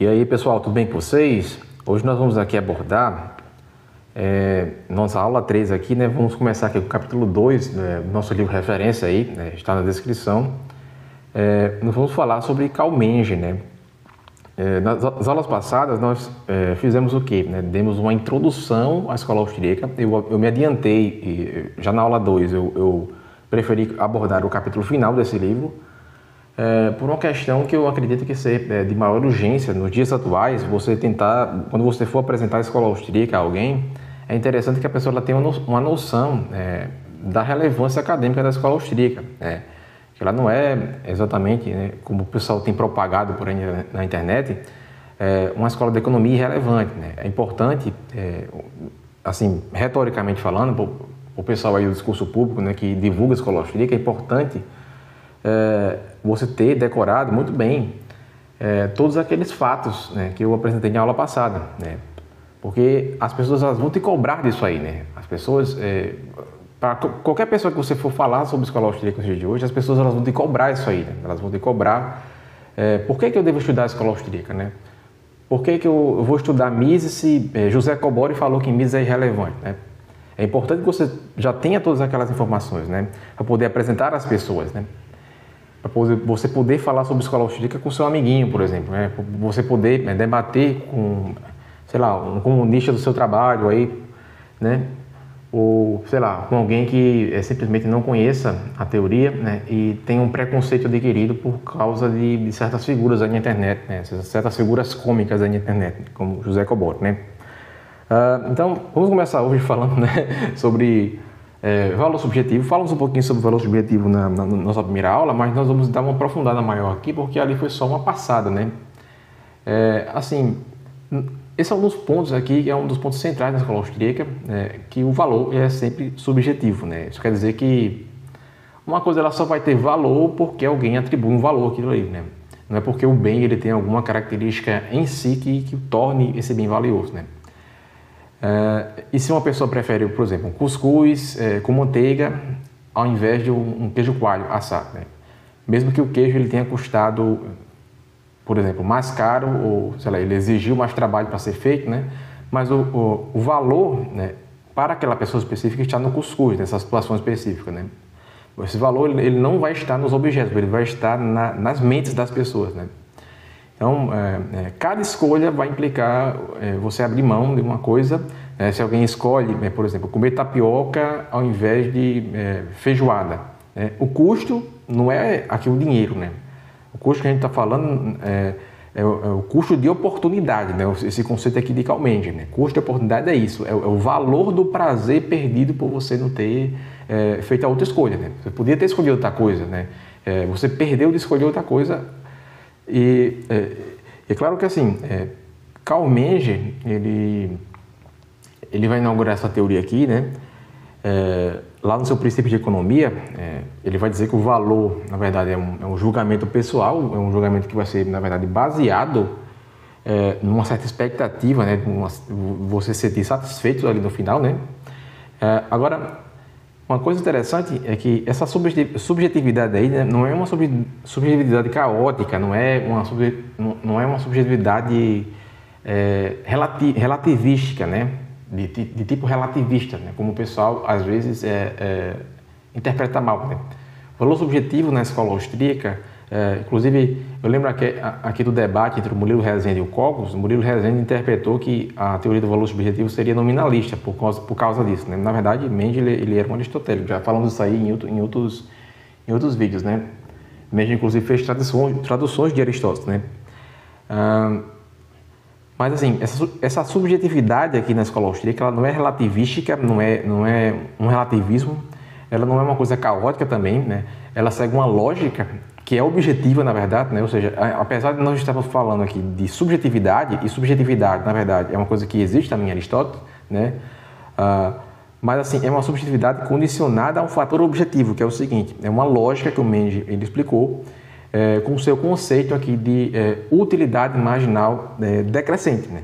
E aí, pessoal, tudo bem com vocês? Hoje nós vamos aqui abordar nossa aula 3 aqui, né? Vamos começar aqui com o capítulo 2, nosso livro referência aí, né? Está na descrição. Nós vamos falar sobre Carl Menger, né? Nas aulas passadas nós fizemos o quê? Né? Demos uma introdução à escola austríaca. Eu me adiantei, já na aula 2 eu preferi abordar o capítulo final desse livro, por uma questão que eu acredito que seja de maior urgência nos dias atuais. Você tentar, quando você for apresentar a escola austríaca a alguém, é interessante que a pessoa ela tenha uma noção da relevância acadêmica da escola austríaca, que ela não é exatamente, né, como o pessoal tem propagado por aí na internet, uma escola de economia irrelevante, né? É importante, assim, retoricamente falando, o pessoal aí do discurso público, né, que divulga a escola austríaca, é importante você ter decorado muito bem todos aqueles fatos, né, que eu apresentei na aula passada, né? Porque as pessoas elas vão te cobrar disso aí, né? As pessoas, para qualquer pessoa que você for falar sobre escola austríaca no dia de hoje, as pessoas elas vão te cobrar isso aí, né? Elas vão te cobrar por que eu devo estudar a escola austríaca, né? Por que eu vou estudar Mises se José Cobori falou que Mises é irrelevante, né? É importante que você já tenha todas aquelas informações, né? Para poder apresentar às pessoas, né? Para você poder falar sobre escola austríaca com seu amiguinho, por exemplo, né? Você poder debater com, sei lá, um comunista do seu trabalho aí, né? Ou, sei lá, com alguém que simplesmente não conheça a teoria, né? E tem um preconceito adquirido por causa de certas figuras aí na internet, né? Certas figuras cômicas aí na internet, como José Cobori, né? Então, vamos começar hoje falando, né, sobre valor subjetivo. Falamos um pouquinho sobre valor subjetivo na nossa primeira aula, mas nós vamos dar uma aprofundada maior aqui, porque ali foi só uma passada, né? Assim, esse é um dos pontos aqui, é um dos pontos centrais da escola austríaca, que o valor é sempre subjetivo, né? Isso quer dizer que uma coisa ela só vai ter valor porque alguém atribui um valor àquilo ali, né? Não é porque o bem ele tem alguma característica em si que torne esse bem valioso, né? E se uma pessoa prefere, por exemplo, um cuscuz com manteiga ao invés de um queijo coalho assado, né? Mesmo que o queijo ele tenha custado, por exemplo, mais caro, ou sei lá, ele exigiu mais trabalho para ser feito, né? Mas o valor, né, para aquela pessoa específica está no cuscuz, nessa situação específica, né? Esse valor ele não vai estar nos objetos, ele vai estar nas mentes das pessoas, né? Então, cada escolha vai implicar você abrir mão de uma coisa. Se alguém escolhe, por exemplo, comer tapioca ao invés de feijoada, o custo não é aqui o dinheiro, né? O custo que a gente está falando é o custo de oportunidade, né? Esse conceito aqui de Carl Menger, né? Custo de oportunidade é isso, é o valor do prazer perdido por você não ter feito a outra escolha, né? Você podia ter escolhido outra coisa, né? Você perdeu de escolher outra coisa. E é claro que assim, Carl Menger, ele vai inaugurar essa teoria aqui, né? Lá no seu princípio de economia, ele vai dizer que o valor, na verdade, é um julgamento pessoal, é um julgamento que vai ser, na verdade, baseado numa certa expectativa, né? Você se sentir satisfeito ali no final, né? Agora, uma coisa interessante é que essa subjetividade aí, né, não é uma subjetividade caótica, não é uma subjetividade relativística, né? De tipo relativista, né? Como o pessoal às vezes interpreta mal, né? O valor subjetivo na escola austríaca, inclusive eu lembro aqui do debate entre o Murilo Rezende e o Cogos. O Murilo Rezende interpretou que a teoria do valor subjetivo seria nominalista por causa disso, né? Na verdade, Menger ele era um aristotélico. Já falamos isso aí em outros vídeos, né? Menger inclusive fez traduções de Aristóteles, né? Mas assim, essa subjetividade aqui na escola austríaca, ela não é relativística, não é um relativismo, ela não é uma coisa caótica também, né? Ela segue uma lógica que é objetiva, na verdade, né? Ou seja, apesar de nós estarmos falando aqui de subjetividade, e subjetividade, na verdade, é uma coisa que existe também em Aristóteles, né? Mas assim, é uma subjetividade condicionada a um fator objetivo, que é o seguinte, é uma lógica que o Menger ele explicou, com o seu conceito aqui de utilidade marginal decrescente, né?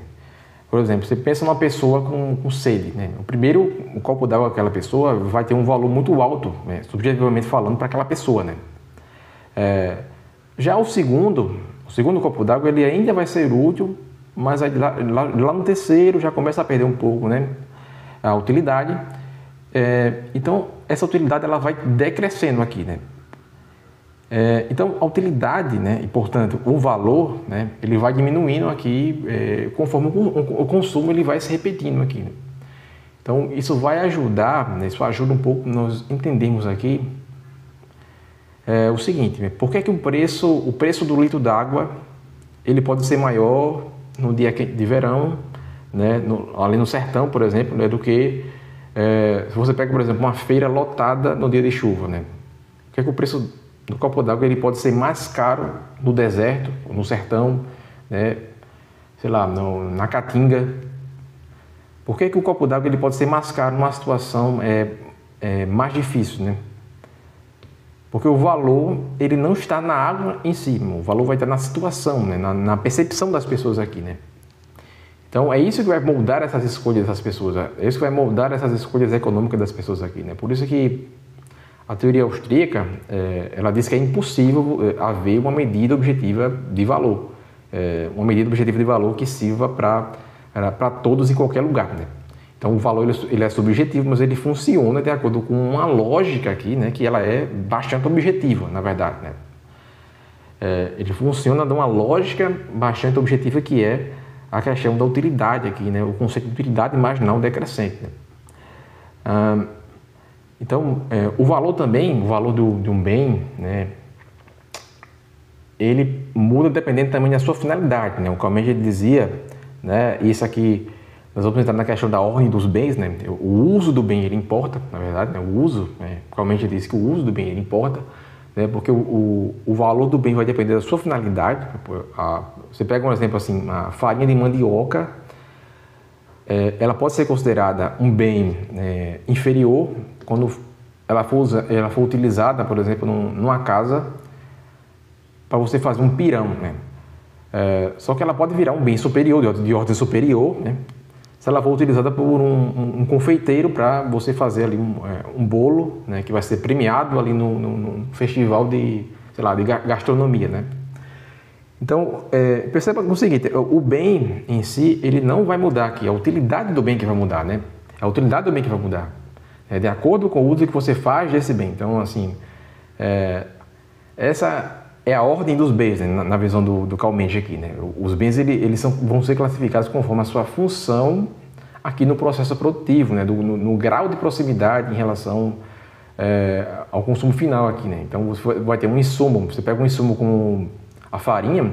Por exemplo, você pensa numa pessoa com sede, né? O copo d'água daquela pessoa vai ter um valor muito alto, né? Subjetivamente falando, para aquela pessoa, né? Já o segundo O segundo copo d'água ele ainda vai ser útil, mas aí lá no terceiro já começa a perder um pouco, né, a utilidade. Então essa utilidade ela vai decrescendo aqui, né. Então a utilidade, né, e portanto o valor, né, ele vai diminuindo aqui conforme o consumo ele vai se repetindo aqui, né? Então isso vai ajudar, né, isso ajuda um pouco nós entendemos aqui o seguinte, né, por que que o preço do litro d'água ele pode ser maior no dia de verão, né, ali no sertão, por exemplo, né, do que se você pega, por exemplo, uma feira lotada no dia de chuva, né? Por que que o preço do copo d'água ele pode ser mais caro no deserto, no sertão, né, sei lá, na caatinga? Por que que o copo d'água ele pode ser mais caro numa situação mais difícil, né? Porque o valor ele não está na água em si, o valor vai estar na situação, né, na percepção das pessoas aqui, né? Então é isso que vai moldar essas escolhas das pessoas, é isso que vai moldar essas escolhas econômicas das pessoas aqui, né? Por isso que a teoria austríaca, ela diz que é impossível haver uma medida objetiva de valor, uma medida objetiva de valor que sirva para todos em qualquer lugar, né? Então o valor ele é subjetivo, mas ele funciona de acordo com uma lógica aqui, né, que ela é bastante objetiva, na verdade, né? Ele funciona de uma lógica bastante objetiva que é a questão da utilidade aqui, né? O conceito de utilidade marginal decrescente, né? Então, o valor também, o valor de um bem, né, ele muda dependendo também da sua finalidade, né? O Calmette dizia, né, isso aqui, nós vamos entrar na questão da ordem dos bens, né? O uso do bem, ele importa, na verdade, né? O uso, né? O Calmette diz que o uso do bem, ele importa, né? Porque o valor do bem vai depender da sua finalidade. Você pega um exemplo assim, a farinha de mandioca, ela pode ser considerada um bem inferior quando ela for utilizada, por exemplo, numa casa para você fazer um pirão, né? Só que ela pode virar um bem superior, de ordem superior, né, se ela for utilizada por um confeiteiro para você fazer ali um bolo, né, que vai ser premiado ali no festival de, sei lá, de gastronomia, né? Então, perceba o seguinte, o bem em si, ele não vai mudar aqui, é a utilidade do bem que vai mudar, né? É a utilidade do bem que vai mudar, de acordo com o uso que você faz desse bem. Então, assim, essa é a ordem dos bens, né, na visão do Calmette aqui, né? Os bens vão ser classificados conforme a sua função aqui no processo produtivo, né? No grau de proximidade em relação ao consumo final aqui, né? Então você vai ter um insumo, você pega um insumo como a farinha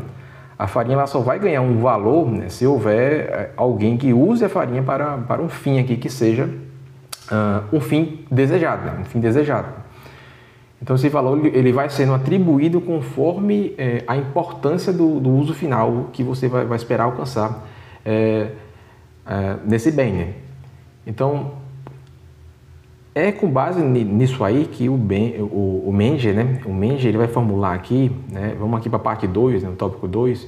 ela só vai ganhar um valor, né, se houver alguém que use a farinha para um fim aqui que seja um fim desejado, né? Um fim desejado. Então esse valor ele vai sendo atribuído conforme a importância do uso final que você vai esperar alcançar nesse bem, né? Então com base nisso aí que o Menger, né? O Menger ele vai formular aqui, né? Vamos aqui para a parte 2, né? O tópico 2,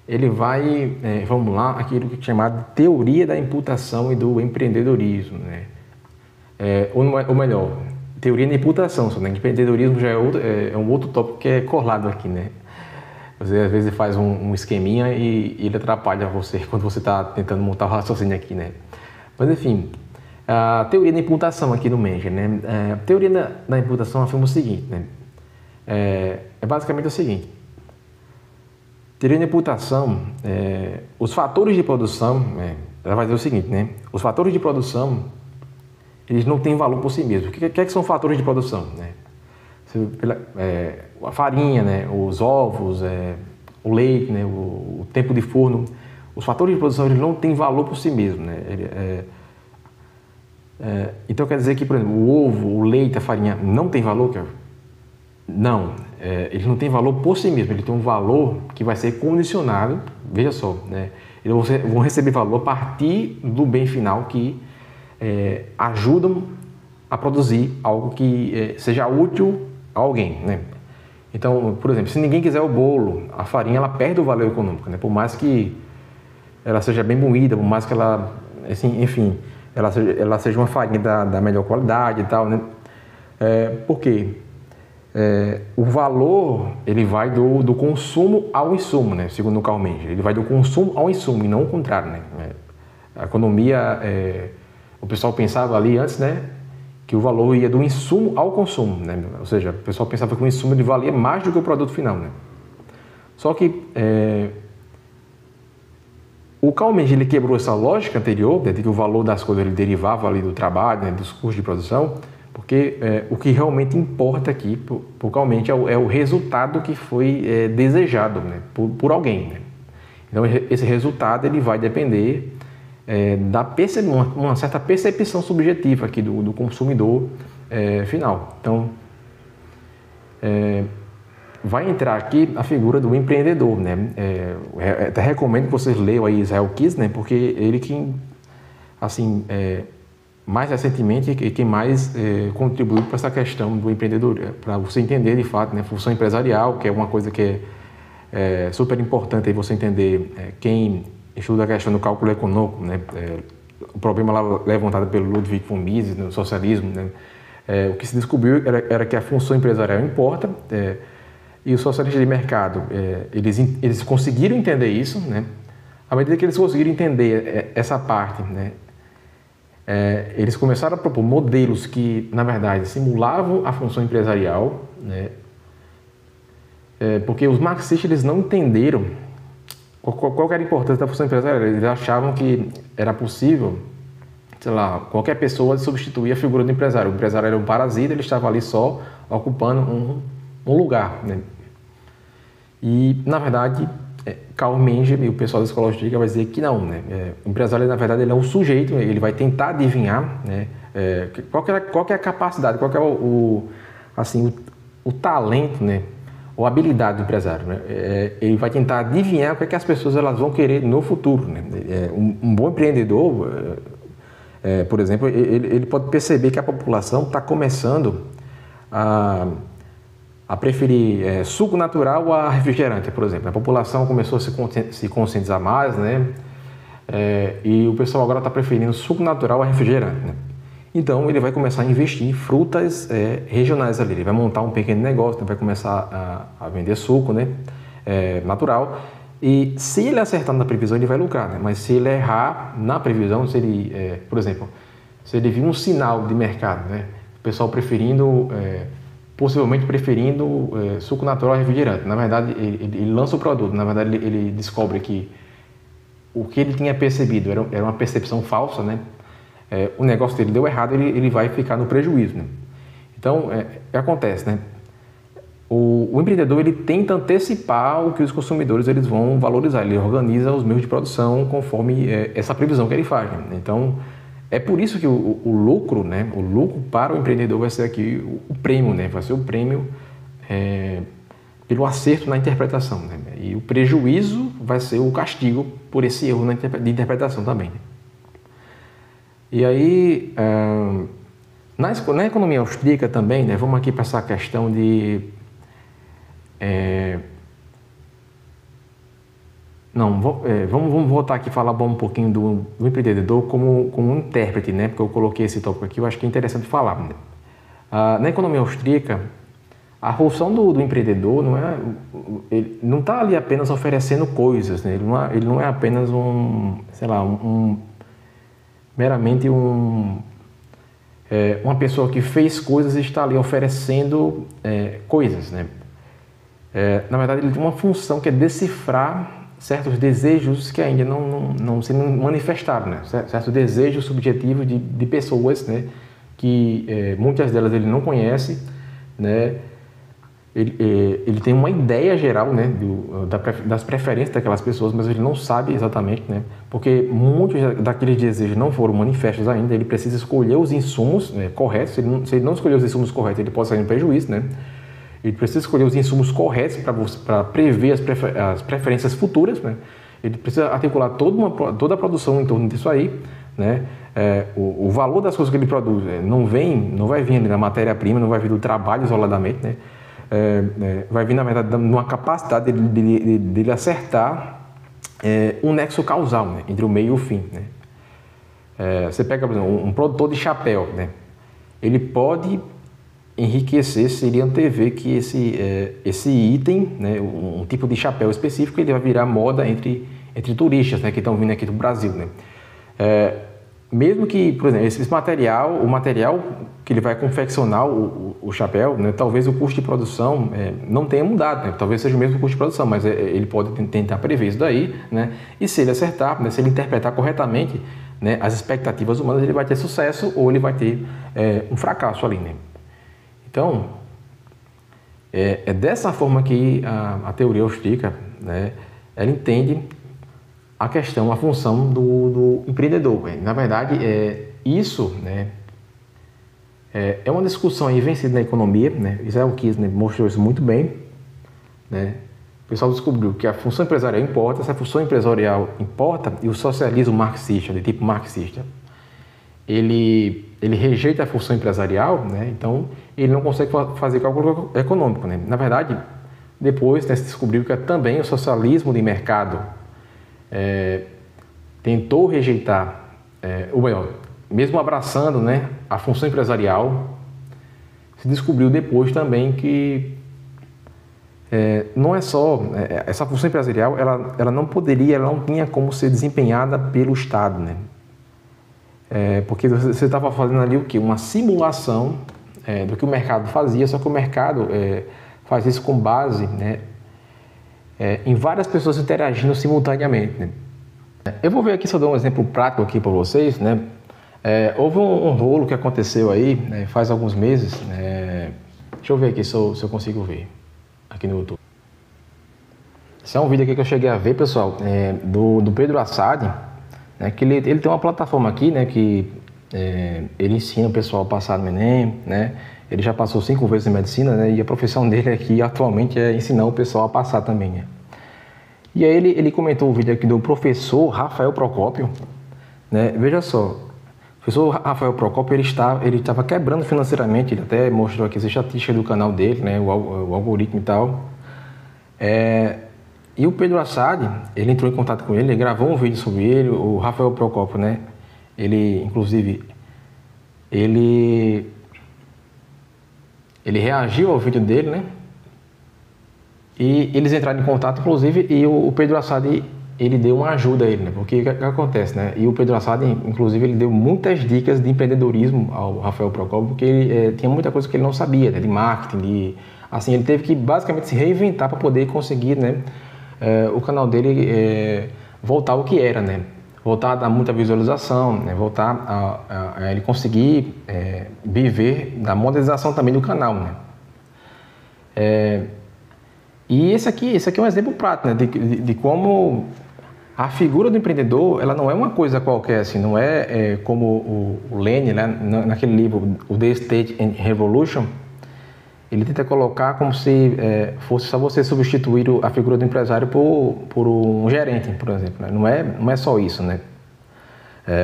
ele vai formular aquilo que é chamado teoria da imputação e do empreendedorismo, né? Ou melhor, teoria da imputação, só, né? Empreendedorismo já é um outro tópico que é colado aqui, né? Você às vezes faz um esqueminha e ele atrapalha você quando você está tentando montar o raciocínio aqui, né? Mas enfim, a teoria da imputação aqui no Menger, né? A teoria da imputação afirma o seguinte, né? Basicamente o seguinte: teoria da imputação, os fatores de produção, ela vai dizer o seguinte, né? Os fatores de produção, eles não têm valor por si mesmos. O que é que são fatores de produção, né? A farinha, né? Os ovos, o leite, né? O tempo de forno. Os fatores de produção eles não têm valor por si mesmos, né? Então quer dizer que, por exemplo, o ovo, o leite, a farinha não tem valor? Não, eles não têm valor por si mesmos. Ele tem um valor que vai ser condicionado, veja só, né? Eles vão receber valor a partir do bem final que ajudam a produzir algo que seja útil a alguém, né? Então, por exemplo, se ninguém quiser o bolo, a farinha ela perde o valor econômico, né? Por mais que ela seja bem moída, por mais que ela, assim, enfim, ela seja uma farinha da melhor qualidade e tal, né? Por quê? o valor ele vai do consumo ao insumo, né? Segundo o Carl Menger, ele vai do consumo ao insumo e não o contrário, né? A economia, o pessoal pensava ali antes, né, que o valor ia do insumo ao consumo, né? Ou seja, o pessoal pensava que o insumo ele valia mais do que o produto final, né? Só que o Carl Menger ele quebrou essa lógica anterior, né, de que o valor das coisas ele derivava ali do trabalho, né, dos custos de produção, porque o que realmente importa aqui, por Carl Menger, é o resultado que foi desejado, né, por alguém, né? Então, esse resultado ele vai depender uma certa percepção subjetiva aqui do consumidor final. Então, vai entrar aqui a figura do empreendedor, né? Até recomendo que vocês leiam aí Israel Kiss, né? Porque ele que, assim, mais recentemente, quem mais contribuiu para essa questão do empreendedor, para você entender de fato, né, função empresarial, que é uma coisa que é super importante aí você entender quem estuda a questão do cálculo econômico, né, o problema lá levantado pelo Ludwig von Mises no socialismo, né, o que se descobriu era que a função empresarial importa, e os socialistas de mercado, eles conseguiram entender isso, né, à medida que eles conseguiram entender essa parte, né, eles começaram a propor modelos que, na verdade, simulavam a função empresarial, né, porque os marxistas eles não entenderam qual era a importância da função empresarial. Eles achavam que era possível, sei lá, qualquer pessoa substituir a figura do empresário. O empresário era um parasita, ele estava ali só ocupando um lugar, né? E, na verdade, Carl Menger e o pessoal da escola austríaca vai dizer que não, né? O empresário, na verdade, ele é um sujeito, ele vai tentar adivinhar, né, qual que é a capacidade, qual que é o talento, né, ou a habilidade do empresário, né? Ele vai tentar adivinhar o que é que as pessoas elas vão querer no futuro, né? Um bom empreendedor, por exemplo, ele pode perceber que a população está começando a preferir suco natural a refrigerante, por exemplo. A população começou a se conscientizar mais, né? E o pessoal agora está preferindo suco natural a refrigerante, né? Então, ele vai começar a investir em frutas regionais ali. Ele vai montar um pequeno negócio, vai começar a vender suco, né, natural. E se ele acertar na previsão, ele vai lucrar, né? Mas se ele errar na previsão, se ele, por exemplo, se ele vir um sinal de mercado, né, o pessoal possivelmente preferindo suco natural a refrigerante. Na verdade, ele lança o produto. Na verdade, ele descobre que o que ele tinha percebido era uma percepção falsa, né? O negócio dele deu errado, ele vai ficar no prejuízo, né? Então, o que acontece, né? O empreendedor ele tenta antecipar o que os consumidores eles vão valorizar, ele organiza os meios de produção conforme essa previsão que ele faz, né? Então, é por isso que o lucro, né? O lucro para o empreendedor vai ser aqui o prêmio, né? Vai ser o prêmio pelo acerto na interpretação, né? E o prejuízo vai ser o castigo por esse erro de interpretação também, né? E aí, na economia austríaca também, né, vamos aqui para essa questão de... vamos voltar aqui e falar um pouquinho do empreendedor como um intérprete, né, porque eu coloquei esse tópico aqui, eu acho que é interessante falar, né? Na economia austríaca, a função do empreendedor ele não está ali apenas oferecendo coisas, né? Ele não é apenas meramente uma pessoa que fez coisas e está ali oferecendo coisas, né? Na verdade, ele tem uma função que é decifrar certos desejos que ainda não se manifestaram, né? Certos desejos subjetivos de pessoas, né? Que muitas delas ele não conhece, né? Ele tem uma ideia geral, né, das preferências daquelas pessoas, mas ele não sabe exatamente, né, porque muitos daqueles desejos não foram manifestos ainda. Ele precisa escolher os insumos corretos. Se ele não escolher os insumos corretos, ele pode sair em prejuízo, né? Ele precisa escolher os insumos corretos para prever as preferências futuras, né? Ele precisa articular toda a produção em torno disso aí, né? O valor das coisas que ele produz não vai vir ali na matéria-prima, não vai vir do trabalho isoladamente, né? Vai vir, na verdade, numa capacidade dele acertar um nexo causal, né, entre o meio e o fim, né? Você pega, por exemplo, um produtor de chapéu, né? Ele pode enriquecer seria antever que esse item, né, um tipo de chapéu específico, ele vai virar moda entre turistas, né, que estão vindo aqui do Brasil, né? Mesmo que, por exemplo, o material que ele vai confeccionar o chapéu, né, talvez o custo de produção não tenha mudado, né? Talvez seja o mesmo custo de produção, mas ele pode tentar prever isso daí, né? E se ele acertar, né, se ele interpretar corretamente, né, as expectativas humanas, ele vai ter sucesso ou ele vai ter um fracasso ali, né? Então, é dessa forma que a teoria austríaca, né, ela entende a questão, a função do empreendedor. Na verdade, isso, né, é uma discussão aí vencida na economia, né? Israel Kirzner mostrou isso muito bem, né? O pessoal descobriu que a função empresarial importa, essa função empresarial importa, e o socialismo marxista, de tipo marxista, ele rejeita a função empresarial, né? Então ele não consegue fazer cálculo econômico, né? Na verdade, depois, né, se descobriu que também o socialismo de mercado tentou rejeitar, ou melhor, mesmo abraçando, né, a função empresarial, se descobriu depois também que não é só essa função empresarial, ela não poderia, ela não tinha como ser desempenhada pelo Estado, né? Porque você estava fazendo ali o quê? Uma simulação do que o mercado fazia, só que o mercado faz isso com base, né, em várias pessoas interagindo simultaneamente, né? Eu vou ver aqui, só dar um exemplo prático aqui para vocês, né? Houve um rolo que aconteceu aí, né, faz alguns meses, deixa eu ver aqui se eu consigo ver aqui no YouTube. Esse é um vídeo aqui que eu cheguei a ver, pessoal, do Pedro Assad, né, que ele tem uma plataforma aqui, né, que ele ensina o pessoal a passar no Enem, né? Ele já passou 5 vezes em medicina, né, e a profissão dele aqui atualmente é ensinar o pessoal a passar também, né? E aí ele comentou o vídeo aqui do professor Rafael Procópio, né? Veja só, o professor Rafael Procópio, ele estava quebrando financeiramente, ele até mostrou aqui as estatísticas do canal dele, né, o algoritmo e tal. E o Pedro Assad, ele entrou em contato com ele gravou um vídeo sobre ele, o Rafael Procópio, né? Ele, inclusive, ele reagiu ao vídeo dele, né? E eles entraram em contato, inclusive, e o Pedro Assad, ele deu uma ajuda a ele, né? Porque o que acontece, né? E o Pedro Assad, inclusive, ele deu muitas dicas de empreendedorismo ao Rafael Procópio, porque ele tinha muita coisa que ele não sabia, né? De marketing, assim, ele teve que basicamente se reinventar para poder conseguir, né, o canal dele voltar ao que era, né? Voltar a dar muita visualização, né? Voltar a ele conseguir viver da monetização também do canal, né? E esse aqui é um exemplo prático, né, de como a figura do empreendedor, ela não é uma coisa qualquer, assim, não é como o Lenin, né, naquele livro, o The State and Revolution, ele tenta colocar como se fosse só você substituir a figura do empresário por um gerente, por exemplo, né? Não é só isso, né?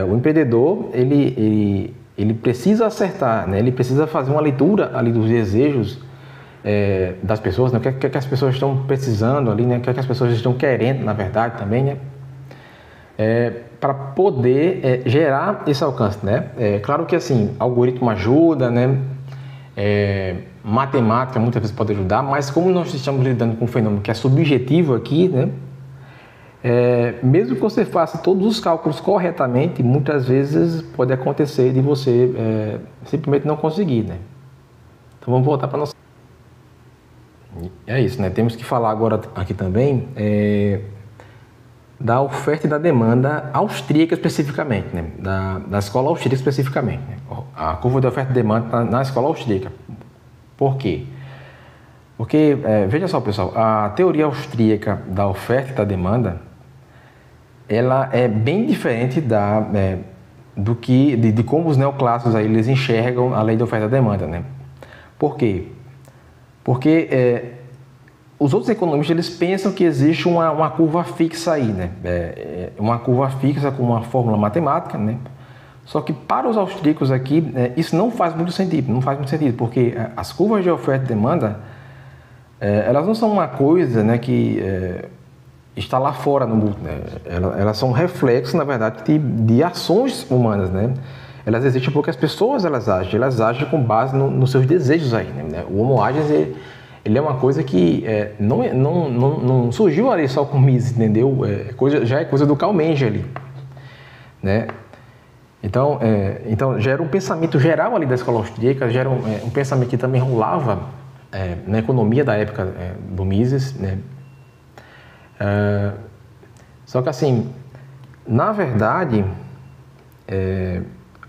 O empreendedor, ele precisa acertar, né? Ele precisa fazer uma leitura ali dos desejos das pessoas, né? O que as pessoas estão precisando ali, né? O que as pessoas estão querendo, na verdade, também, né? Para poder gerar esse alcance, né? Claro que, assim, algoritmo ajuda, né? Matemática muitas vezes pode ajudar, mas como nós estamos lidando com um fenômeno que é subjetivo aqui, né? Mesmo que você faça todos os cálculos corretamente, muitas vezes pode acontecer de você simplesmente não conseguir, né? Então vamos voltar para nossa... É isso, né? Temos que falar agora aqui também da oferta e da demanda austríaca especificamente, né? Da escola austríaca especificamente, né? A curva de oferta e demanda na escola austríaca. Por quê? Porque, veja só, pessoal, a teoria austríaca da oferta e da demanda, ela é bem diferente de como os neoclássicos aí, eles enxergam a lei da oferta e da demanda, né? Por quê? Porque os outros economistas, eles pensam que existe uma curva fixa aí, né? Uma curva fixa com uma fórmula matemática, né? Só que para os austríacos aqui, isso não faz muito sentido, porque as curvas de oferta e demanda, elas não são uma coisa, né, que está lá fora no mundo, né? Elas são reflexos, na verdade, de ações humanas, né? elas existem porque as pessoas elas agem com base nos seus desejos aí, né? O Homo agens, ele é uma coisa que não surgiu ali só com Mises, entendeu? Já é coisa do Carl Menger ali, né? Então gera um pensamento geral ali da escola austríaca, gera um pensamento que também rolava na economia da época do Mises, né? Só que assim, na verdade,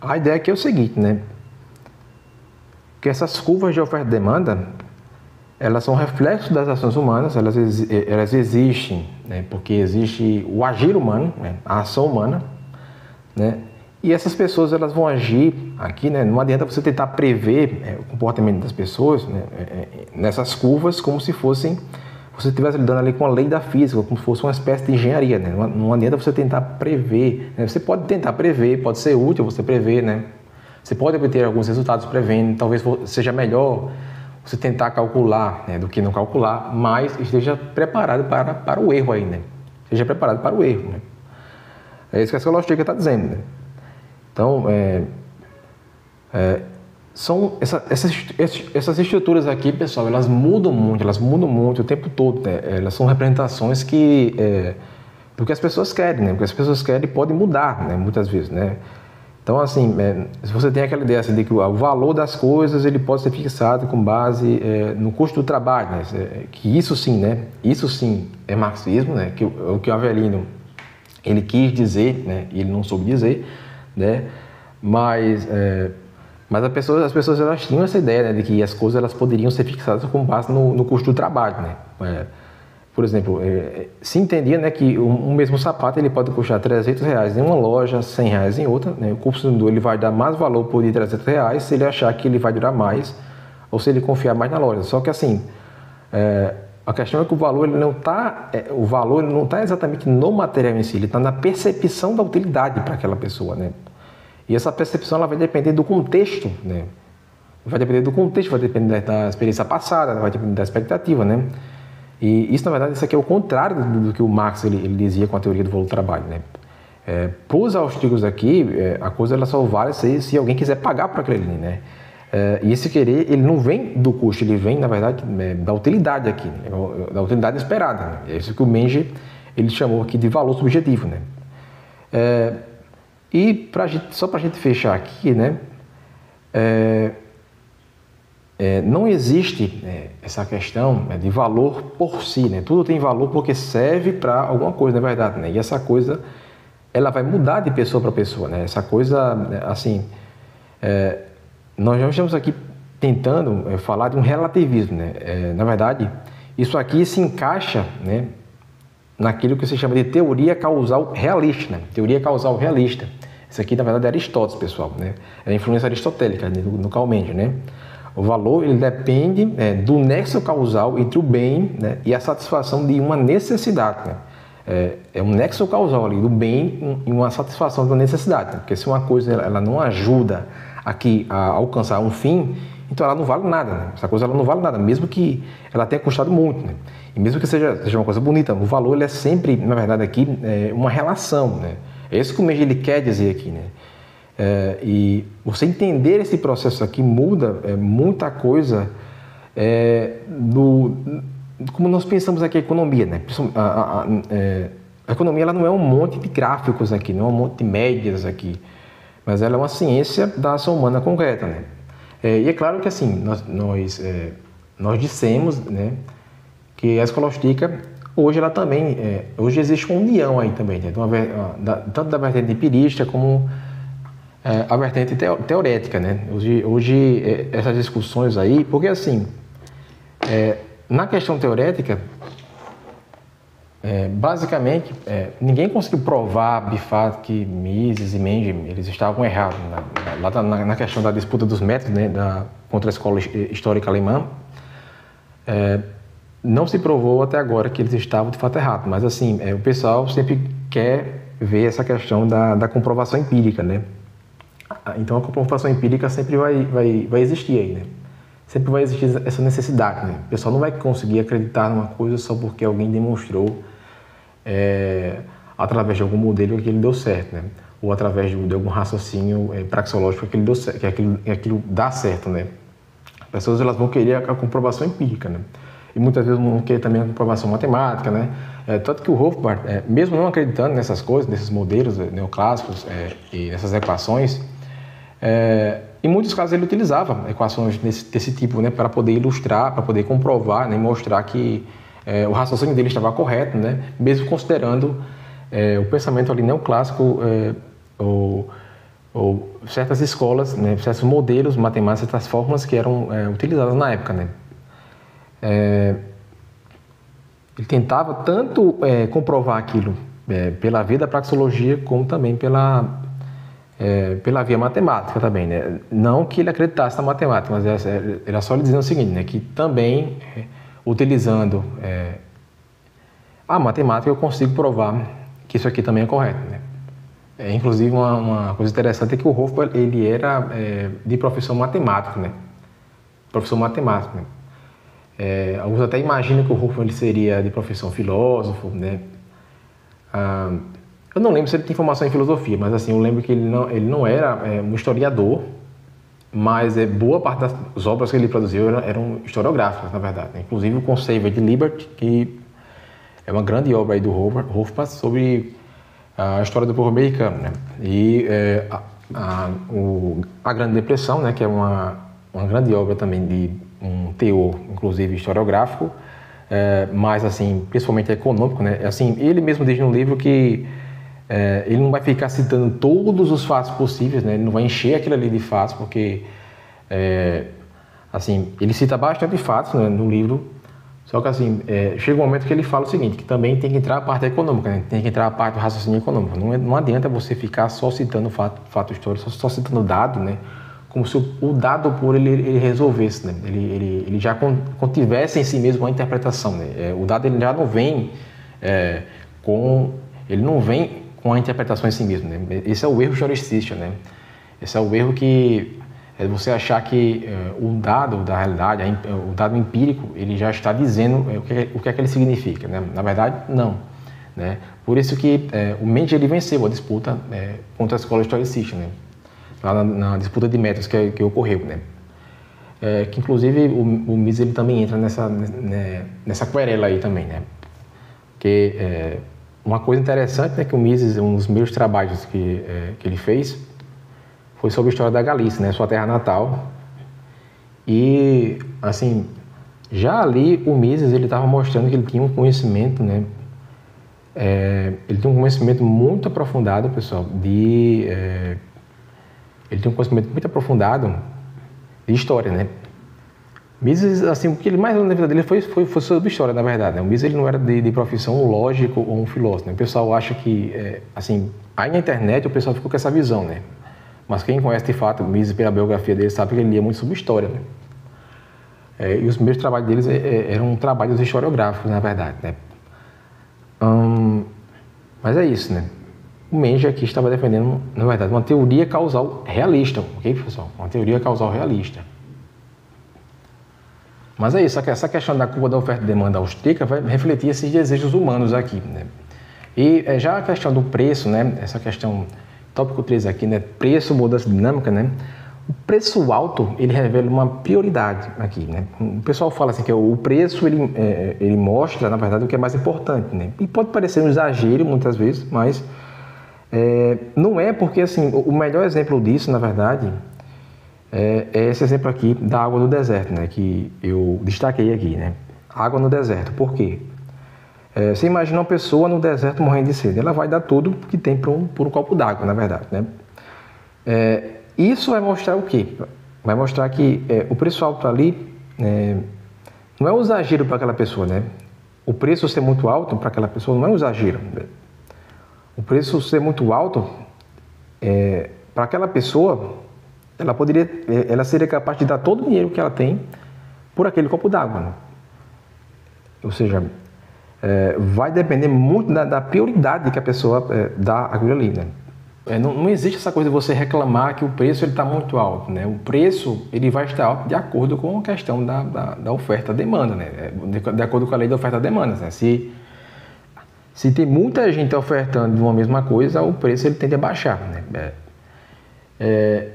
a ideia aqui é o seguinte, né? Que essas curvas de oferta e demanda, elas são reflexos das ações humanas, elas existem, né? Porque existe o agir humano, né? A ação humana, né? E essas pessoas elas vão agir aqui, né? Não adianta você tentar prever o comportamento das pessoas, né? Nessas curvas como se fossem, você estivesse lidando ali com a lei da física, como se fosse uma espécie de engenharia, né? Não adianta você tentar prever, né? Você pode tentar prever, pode ser útil você prever, né? Você pode obter alguns resultados prevendo, talvez seja melhor você tentar calcular, né, do que não calcular, mas esteja preparado para o erro aí, né? Esteja preparado para o erro, né? É isso que a escola austríaca está dizendo, né? Então, são essas estruturas aqui, pessoal, elas mudam muito o tempo todo, né? Elas são representações do que as pessoas querem, né? O que as pessoas querem pode mudar, né? Muitas vezes, né? Então, assim, se você tem aquela ideia assim, de que o valor das coisas ele pode ser fixado com base no custo do trabalho, né? Que isso sim, né? Isso sim é marxismo, né? Que o que o Avelino ele quis dizer, né? E ele não soube dizer, né? Mas as pessoas elas tinham essa ideia, né, de que as coisas elas poderiam ser fixadas com base no custo do trabalho, né? Por exemplo, se entendia, né, que um mesmo sapato ele pode custar R$300 em uma loja, R$100 em outra, né? O consumidor ele vai dar mais valor por R$300 se ele achar que ele vai durar mais ou se ele confiar mais na loja. Só que assim, a questão é que o valor ele não está exatamente no material em si, ele está na percepção da utilidade para aquela pessoa, né? E essa percepção ela vai depender do contexto, né? Vai depender do contexto, vai depender da experiência passada, vai depender da expectativa, né? E isso, na verdade, isso aqui é o contrário do que o Marx ele dizia com a teoria do valor do trabalho, né? Para os austríacos aqui, a coisa ela só vale se alguém quiser pagar por aquilo ali, né? E esse querer, ele não vem do custo, ele vem, na verdade, da utilidade aqui, né? Da utilidade esperada, né? É isso que o Menger ele chamou aqui de valor subjetivo, né? E só para a gente fechar aqui, né? Não existe essa questão de valor por si, né? Tudo tem valor porque serve para alguma coisa, na verdade, né? E essa coisa, ela vai mudar de pessoa para pessoa, né? Essa coisa, assim, nós já estamos aqui tentando falar de um relativismo, né? Na verdade, isso aqui se encaixa, né, naquilo que se chama de teoria causal realista, né? Teoria causal realista. Isso aqui, na verdade, é Aristóteles, pessoal, né? É a influência aristotélica no Carl Menger, né? O valor ele depende do nexo causal entre o bem, né, e a satisfação de uma necessidade, né? É um nexo causal ali do bem e uma satisfação de uma necessidade, né? Porque se uma coisa ela não ajuda aqui a alcançar um fim, então ela não vale nada, né? Essa coisa ela não vale nada, mesmo que ela tenha custado muito, né? E mesmo que seja uma coisa bonita, o valor ele é sempre, na verdade, aqui uma relação, né? É isso que o Menger ele quer dizer aqui, né? E você entender esse processo aqui muda muita coisa como nós pensamos aqui a economia, né? A economia ela não é um monte de gráficos aqui, não é um monte de médias aqui, mas ela é uma ciência da ação humana concreta, né? E é claro que assim nós dissemos, né, que a escola austríaca hoje ela também hoje existe uma união aí também, né? Tanto da vertente empirista como a vertente teorética, né? Hoje essas discussões aí, porque assim, na questão teorética, basicamente, ninguém conseguiu provar, de fato, que Mises e Menger eles estavam errados na questão da disputa dos métodos, né, contra a escola histórica alemã. Não se provou até agora que eles estavam de fato errados, mas assim, o pessoal sempre quer ver essa questão da comprovação empírica, né? Então a comprovação empírica sempre vai existir aí, né? Sempre vai existir essa necessidade, né? O pessoal não vai conseguir acreditar numa coisa só porque alguém demonstrou através de algum modelo que ele deu certo, né? Ou através de algum raciocínio praxeológico que ele deu certo, que aquilo dá certo, né? As pessoas elas vão querer a comprovação empírica, né? E muitas vezes vão querer também a comprovação matemática, né? Tanto que o Rothbard, mesmo não acreditando nessas coisas, nesses modelos neoclássicos e nessas equações, em muitos casos ele utilizava equações desse tipo, né? Para poder ilustrar, para poder comprovar, né? E mostrar que o raciocínio dele estava correto, né? Mesmo considerando o pensamento ali neoclássico ou certas escolas, né? Certos modelos matemáticos, certas fórmulas que eram utilizadas na época, né? Ele tentava tanto comprovar aquilo pela via da praxeologia, como também pela via matemática também, né? Não que ele acreditasse na matemática, mas era só ele dizendo o seguinte, né? Que também, utilizando a matemática, eu consigo provar que isso aqui também é correto, né? Inclusive, uma coisa interessante é que o Rothbard, ele era de profissão matemático, né? Professor matemático, né? Alguns até imaginam que o Rothbard ele seria de profissão filósofo, né? Eu não lembro se ele tem formação em filosofia, mas assim, eu lembro que ele não era um historiador, mas boa parte das obras que ele produziu eram historiográficas, na verdade, né? Inclusive o Conceived Liberty, que é uma grande obra aí do Rothbard sobre a história do povo americano, né? E a Grande Depressão, né? Que é uma grande obra também de um teor, inclusive historiográfico, mas assim, principalmente econômico, né? Assim, ele mesmo diz no livro que ele não vai ficar citando todos os fatos possíveis, né? Ele não vai encher aquilo ali de fatos, porque assim, ele cita bastante fatos, né, no livro, só que assim, chega um momento que ele fala o seguinte, que também tem que entrar a parte econômica, né? Tem que entrar a parte do raciocínio econômico. Não adianta você ficar só citando fato histórico, só citando dado, né? Como se o dado por ele resolvesse, né? Ele já contivesse em si mesmo uma interpretação, né? O dado ele já não vem com a interpretação em si mesmo, né? Esse é o erro historicista, né? Esse é o erro que é você achar que o dado da realidade, o dado empírico, ele já está dizendo o que é que ele significa, né? Na verdade, não, né? Por isso que o Mendes ele venceu a disputa contra a escola historicista, né? Lá na disputa de métodos que ocorreu, né? Que inclusive o Mises ele também entra nessa querela aí também, né? Porque uma coisa interessante é que o Mises, um dos meus trabalhos que ele fez, foi sobre a história da Galícia, né? Sua terra natal. E, assim, já ali o Mises ele estava mostrando que ele tinha um conhecimento, né? Ele tinha um conhecimento muito aprofundado, pessoal, ele tem um conhecimento muito aprofundado de história, né? Mises, assim, o que ele mais na vida dele foi sobre história, na verdade, né? O Mises ele não era de profissão um lógico ou um filósofo, né? O pessoal acha que, assim, aí na internet o pessoal ficou com essa visão, né? Mas quem conhece de fato o Mises pela biografia dele sabe que ele lia muito sobre história, né? E os primeiros trabalhos deles eram trabalhos historiográficos, na verdade, né? Mas é isso, né? O Mendes aqui estava defendendo, na verdade, uma teoria causal realista, ok, pessoal? Uma teoria causal realista. Mas é isso, essa questão da curva da oferta e demanda austríaca vai refletir esses desejos humanos aqui, né? E já a questão do preço, né? Essa questão, tópico 3 aqui, né? Preço, mudança dinâmica, né? O preço alto, ele revela uma prioridade aqui, né? O pessoal fala assim que o preço, ele mostra, na verdade, o que é mais importante, né? E pode parecer um exagero, muitas vezes, mas não é, porque, assim, o melhor exemplo disso, na verdade, é esse exemplo aqui da água no deserto, né? Que eu destaquei aqui, né? Água no deserto. Por quê? Você imagina uma pessoa no deserto morrendo de sede. Ela vai dar tudo que tem por um copo d'água, na verdade, né? Isso vai mostrar o quê? Vai mostrar que o preço alto ali não é um exagero para aquela pessoa, né? O preço ser muito alto para aquela pessoa não é um exagero, né? O preço ser muito alto para aquela pessoa, ela seria capaz de dar todo o dinheiro que ela tem por aquele copo d'água, né? Ou seja, vai depender muito da prioridade que a pessoa dá àquilo ali, né? Não existe essa coisa de você reclamar que o preço está muito alto, né? O preço ele vai estar alto de acordo com a questão da oferta e demanda, né? De acordo com a lei da oferta e demanda, né? Se tem muita gente ofertando de uma mesma coisa, o preço ele tende a baixar, né?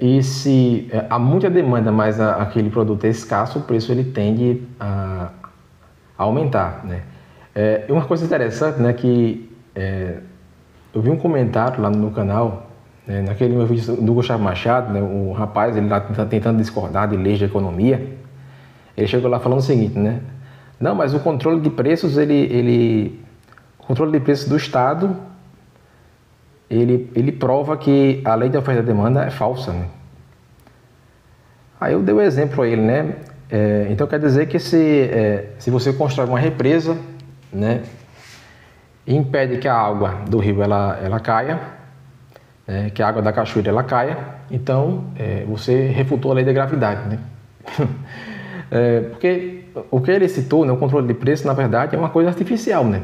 E se há muita demanda, mas aquele produto é escasso, o preço ele tende a aumentar, né? E uma coisa interessante, né, que eu vi um comentário lá no meu canal, né, naquele meu vídeo do Gustavo Machado, né, o rapaz ele está tentando discordar de leis de economia. Ele chegou lá falando o seguinte, né? Não, mas o controle de preços, o controle de preços do Estado, ele prova que a lei de oferta e demanda é falsa, né? Aí eu dei o exemplo a ele, né? Então quer dizer que se você constrói uma represa, né, e impede que a água do rio ela caia, né, que a água da cachoeira ela caia, então você refutou a lei da gravidade, né? Porque o que ele citou, né, o controle de preços, na verdade, é uma coisa artificial, né?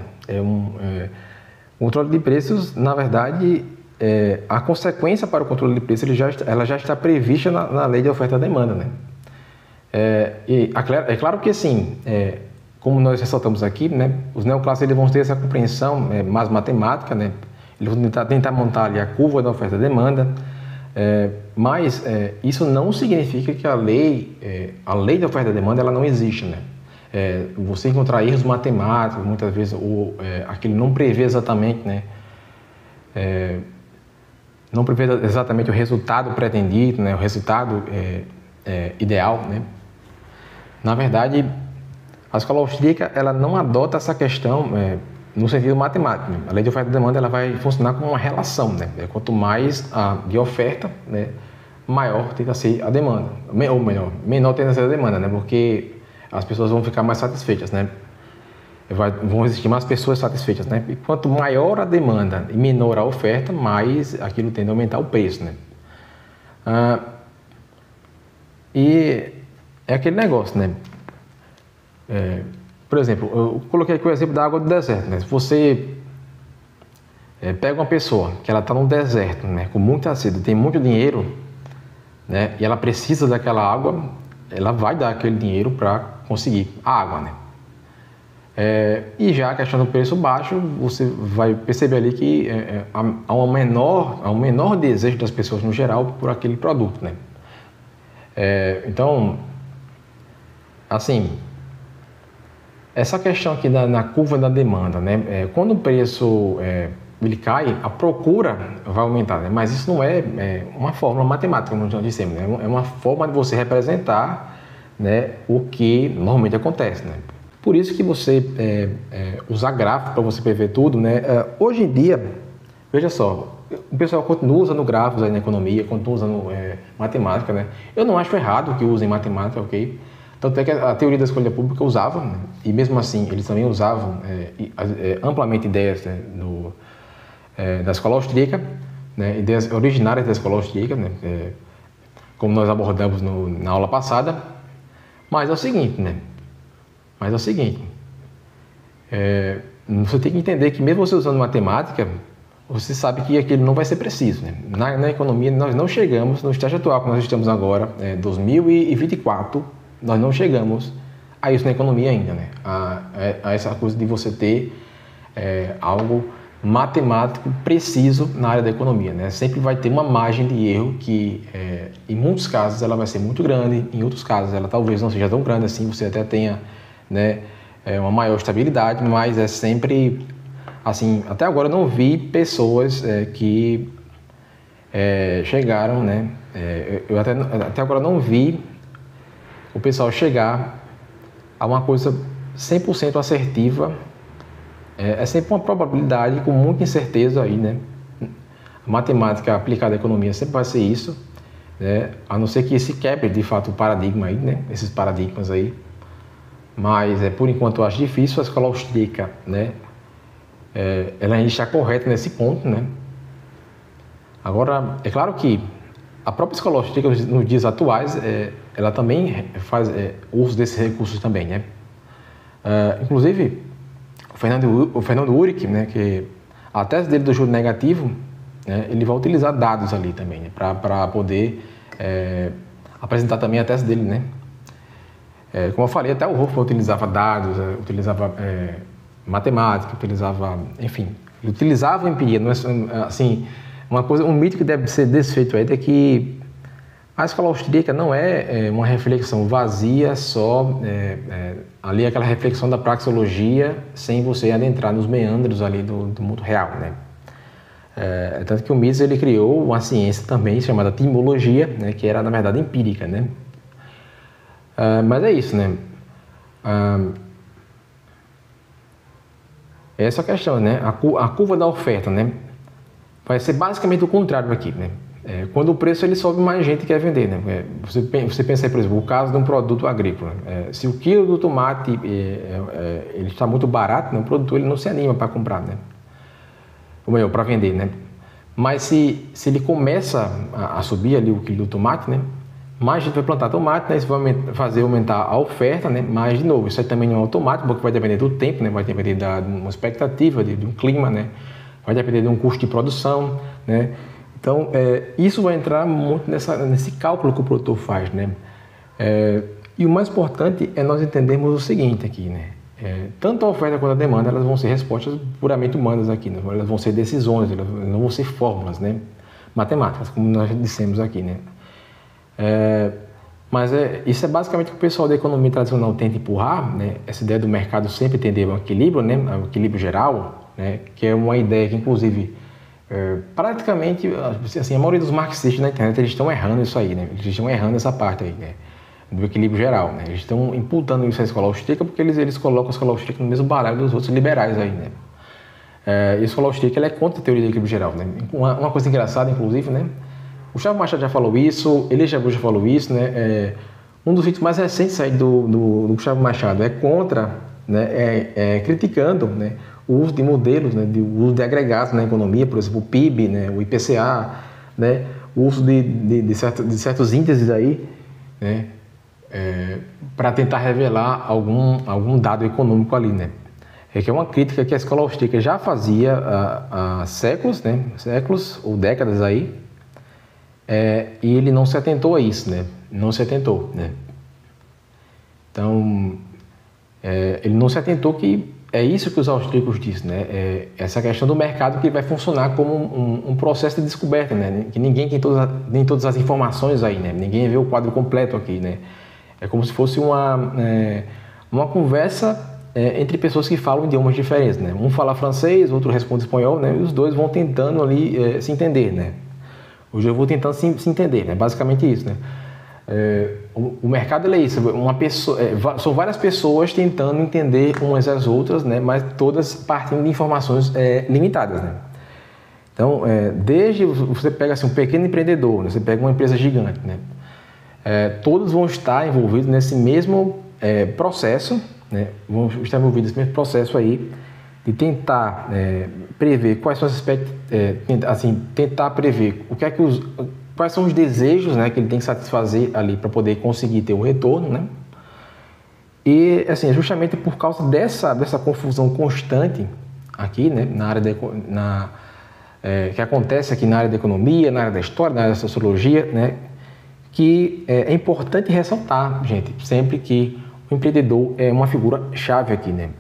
O controle de preços, na verdade, a consequência para o controle de preços ela já está prevista na lei de oferta e demanda, né? É claro que, assim, como nós ressaltamos aqui, né, os neoclássicos eles vão ter essa compreensão mais matemática, né? Eles vão tentar montar ali a curva da oferta e demanda, mas isso não significa que a lei de oferta e demanda ela não existe, né? Você encontrar erros matemáticos, muitas vezes, ou aquilo não prevê exatamente, né? Não prevê exatamente o resultado pretendido, né? O resultado ideal, né? Na verdade, a escola austríaca ela não adota essa questão no sentido matemático, né? A lei de oferta e demanda ela vai funcionar como uma relação, né? Quanto mais de oferta, né, maior tende a ser a demanda, ou melhor, menor tende a ser a demanda, né? Porque as pessoas vão ficar mais satisfeitas, né? Vão existir mais pessoas satisfeitas, né? E quanto maior a demanda e menor a oferta, mais aquilo tende a aumentar o preço, né? E é aquele negócio, né? Por exemplo, eu coloquei aqui o exemplo da água do deserto, né? Se você pega uma pessoa que ela está no deserto, né, com muita sede, tem muito dinheiro, né, e ela precisa daquela água, ela vai dar aquele dinheiro para conseguir a água, né? E já a questão do preço baixo, você vai perceber ali que há um menor desejo das pessoas no geral por aquele produto, né? Então, assim, essa questão aqui na curva da demanda, né? Quando o preço ele cai, a procura vai aumentar, né? Mas isso não é uma fórmula matemática, como já dissemos, né? É uma forma de você representar, né, o que normalmente acontece, né? Por isso que você usar gráfico para você prever tudo, né? Hoje em dia, veja só, o pessoal continua usando gráficos aí na economia, continua usando matemática, né? Eu não acho errado que usem matemática, ok? Tanto é que a teoria da escolha pública usava, né? E mesmo assim eles também usavam amplamente ideias, né, da escola austríaca, né? Ideias originárias da escola austríaca, né? Como nós abordamos na aula passada. Mas é o seguinte, né? Você tem que entender que mesmo você usando matemática, você sabe que aquilo não vai ser preciso, né? Na economia nós não chegamos no estágio atual que nós estamos agora, 2024, nós não chegamos a isso na economia ainda, né? A essa coisa de você ter algo matemático preciso na área da economia, né? Sempre vai ter uma margem de erro que, em muitos casos, ela vai ser muito grande, em outros casos, ela talvez não seja tão grande assim, você até tenha, né, uma maior estabilidade, mas é sempre, assim, até agora eu não vi pessoas que chegaram, né? Eu até agora não vi o pessoal chegar a uma coisa 100% assertiva. É sempre uma probabilidade com muita incerteza aí, né? A matemática aplicada à economia sempre vai ser isso, né? A não ser que se quebre de fato o paradigma aí, né? Esses paradigmas aí. Mas por enquanto eu acho difícil. A escola austríaca, né? Ela ainda está correta nesse ponto, né? Agora, é claro que a própria escola austríaca nos dias atuais, ela também faz uso desses recursos também, né? Inclusive, o Fernando Uhrig, né, que a tese dele do juro negativo, né, ele vai utilizar dados ali também, né, para poder apresentar também a tese dele, né? Como eu falei, até o Hoffman utilizava dados, utilizava matemática, utilizava, enfim, utilizava a empiria. Não é, assim, um mito que deve ser desfeito aí é que a escola austríaca não é uma reflexão vazia, só ali aquela reflexão da praxeologia, sem você adentrar nos meandros ali do mundo real, né? Tanto que o Mises ele criou uma ciência também chamada timologia, né, que era na verdade empírica, né? Mas é isso, né? Essa é a questão, né? A curva da oferta, né? Vai ser basicamente o contrário aqui, né? Quando o preço ele sobe, mais gente quer vender, né? Você pensa aí, por exemplo, o caso de um produto agrícola. Se o quilo do tomate ele está muito barato, né, o produtor ele não se anima para comprar, né? Ou melhor, para vender, né? Mas se ele começa a subir ali o quilo do tomate, né, mais gente vai plantar tomate, né? Isso vai fazer aumentar a oferta, né? Mas, de novo, isso aí também não é automático, porque vai depender do tempo, né? Vai depender de uma expectativa, de um clima, né? Vai depender de um custo de produção, né? Então, isso vai entrar muito nesse cálculo que o produtor faz, né? E o mais importante é nós entendermos o seguinte aqui, né? Tanto a oferta quanto a demanda, elas vão ser respostas puramente humanas aqui, né? Elas vão ser decisões, elas não vão ser fórmulas, né? Matemáticas, como nós dissemos aqui, né? Mas isso é basicamente o que o pessoal da economia tradicional tenta empurrar, né? Essa ideia do mercado sempre tender ao equilíbrio, né? Ao equilíbrio geral, né? Que é uma ideia que, inclusive, praticamente, assim, a maioria dos marxistas na internet, eles estão errando isso aí, né? Eles estão errando essa parte aí, né? Do equilíbrio geral, né? Eles estão imputando isso à escola austríaca porque eles colocam a escola austríaca no mesmo baralho dos outros liberais aí, né? E a escola austríaca ela é contra a teoria do equilíbrio geral, né? Uma coisa engraçada, inclusive, né? O Gustavo Machado já falou isso, Elia já falou isso, né? Um dos vídeos mais recentes aí do Gustavo Machado é contra, né? Criticando, né? O uso de modelos, né? O uso de agregados na economia, por exemplo, o PIB, né? O IPCA, né? O uso de certos índices aí, né? Para tentar revelar algum dado econômico ali, né? Que é uma crítica que a escola austríaca já fazia há séculos, né? Séculos ou décadas aí, e ele não se atentou a isso, né? Não se atentou, né? Então, ele não se atentou que é isso que os austríacos dizem, né? Essa questão do mercado que vai funcionar como um processo de descoberta, né? Que ninguém tem nem todas as informações aí, né? Ninguém vê o quadro completo aqui, né? É como se fosse uma conversa entre pessoas que falam idiomas diferentes, né? Um fala francês, outro responde espanhol, né? E os dois vão tentando ali se entender, né? Hoje eu vou tentando se entender, né? Basicamente isso, né? O mercado é isso, são várias pessoas tentando entender umas às outras, né? Mas todas partindo de informações limitadas, né? Então, desde você pega assim, um pequeno empreendedor, né? Você pega uma empresa gigante, né? Todos vão estar envolvidos nesse mesmo processo, né? Vão estar envolvidos nesse mesmo processo aí de tentar prever quais são os aspectos, tentar prever o que é que quais são os desejos, né, que ele tem que satisfazer ali para poder conseguir ter um retorno, né? E assim, justamente por causa dessa confusão constante aqui, né, na área que acontece aqui na área da economia, na área da história, na área da sociologia, né, que é importante ressaltar, gente, sempre que o empreendedor é uma figura chave aqui, né?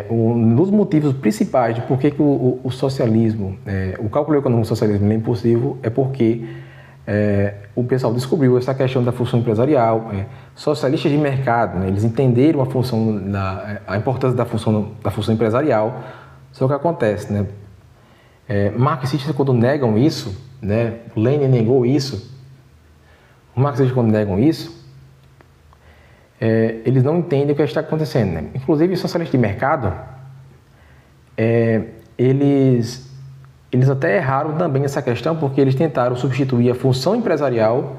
Um dos motivos principais de por que o socialismo, o cálculo econômico do socialismo é impossível é porque o pessoal descobriu essa questão da função empresarial, socialistas de mercado, né, eles entenderam a importância da função empresarial, só que acontece, né? Marxistas quando negam isso, né, Lenin negou isso, os marxistas quando negam isso, eles não entendem o que está acontecendo, né? Inclusive os socialistas de mercado, eles até erraram também essa questão porque eles tentaram substituir a função empresarial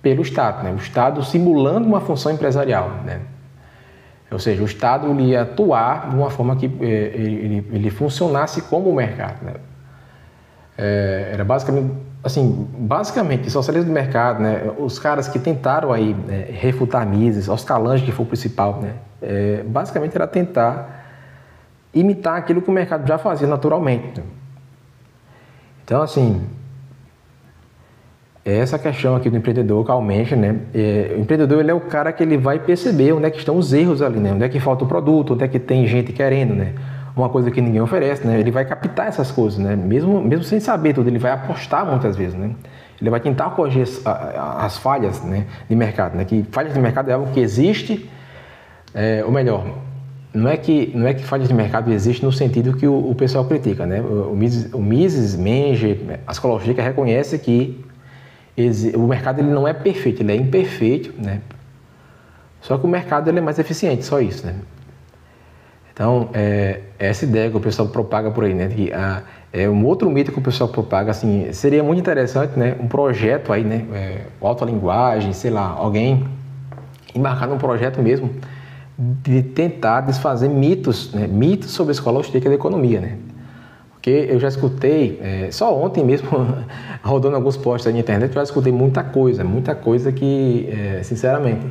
pelo Estado, né? O Estado simulando uma função empresarial, né? Ou seja, o Estado ele ia atuar de uma forma que ele funcionasse como o mercado, né? Era basicamente o socialismo de mercado, né? Os caras que tentaram aí refutar Mises, Oscar Lange, que foi o principal, né? Basicamente era tentar imitar aquilo que o mercado já fazia naturalmente, né? Então, assim, é essa questão aqui do empreendedor que aumenta, né? O empreendedor, ele é o cara que ele vai perceber onde é que estão os erros ali, né? Onde é que falta o produto, onde é que tem gente querendo, né? Uma coisa que ninguém oferece, né? Ele vai captar essas coisas, né? Mesmo sem saber tudo, ele vai apostar muitas vezes, né? Ele vai tentar corrigir as falhas, né, de mercado, né? Que falhas de mercado é algo que existe, ou melhor, não é que falhas de mercado existe no sentido que o pessoal critica, né? O Mises, Menger, a escola austríaca reconhece que o mercado ele não é perfeito, ele é imperfeito, né? Só que o mercado ele é mais eficiente, só isso, né? Então, essa ideia que o pessoal propaga por aí, né? Que, um outro mito que o pessoal propaga, assim, seria muito interessante, né? Um projeto aí, né? Alta linguagem, sei lá, alguém embarcar num projeto mesmo de tentar desfazer mitos, né? Mitos sobre a escola austríaca da economia, né? Porque eu já escutei, só ontem mesmo, rodando alguns posts aí na internet, eu já escutei muita coisa que, sinceramente,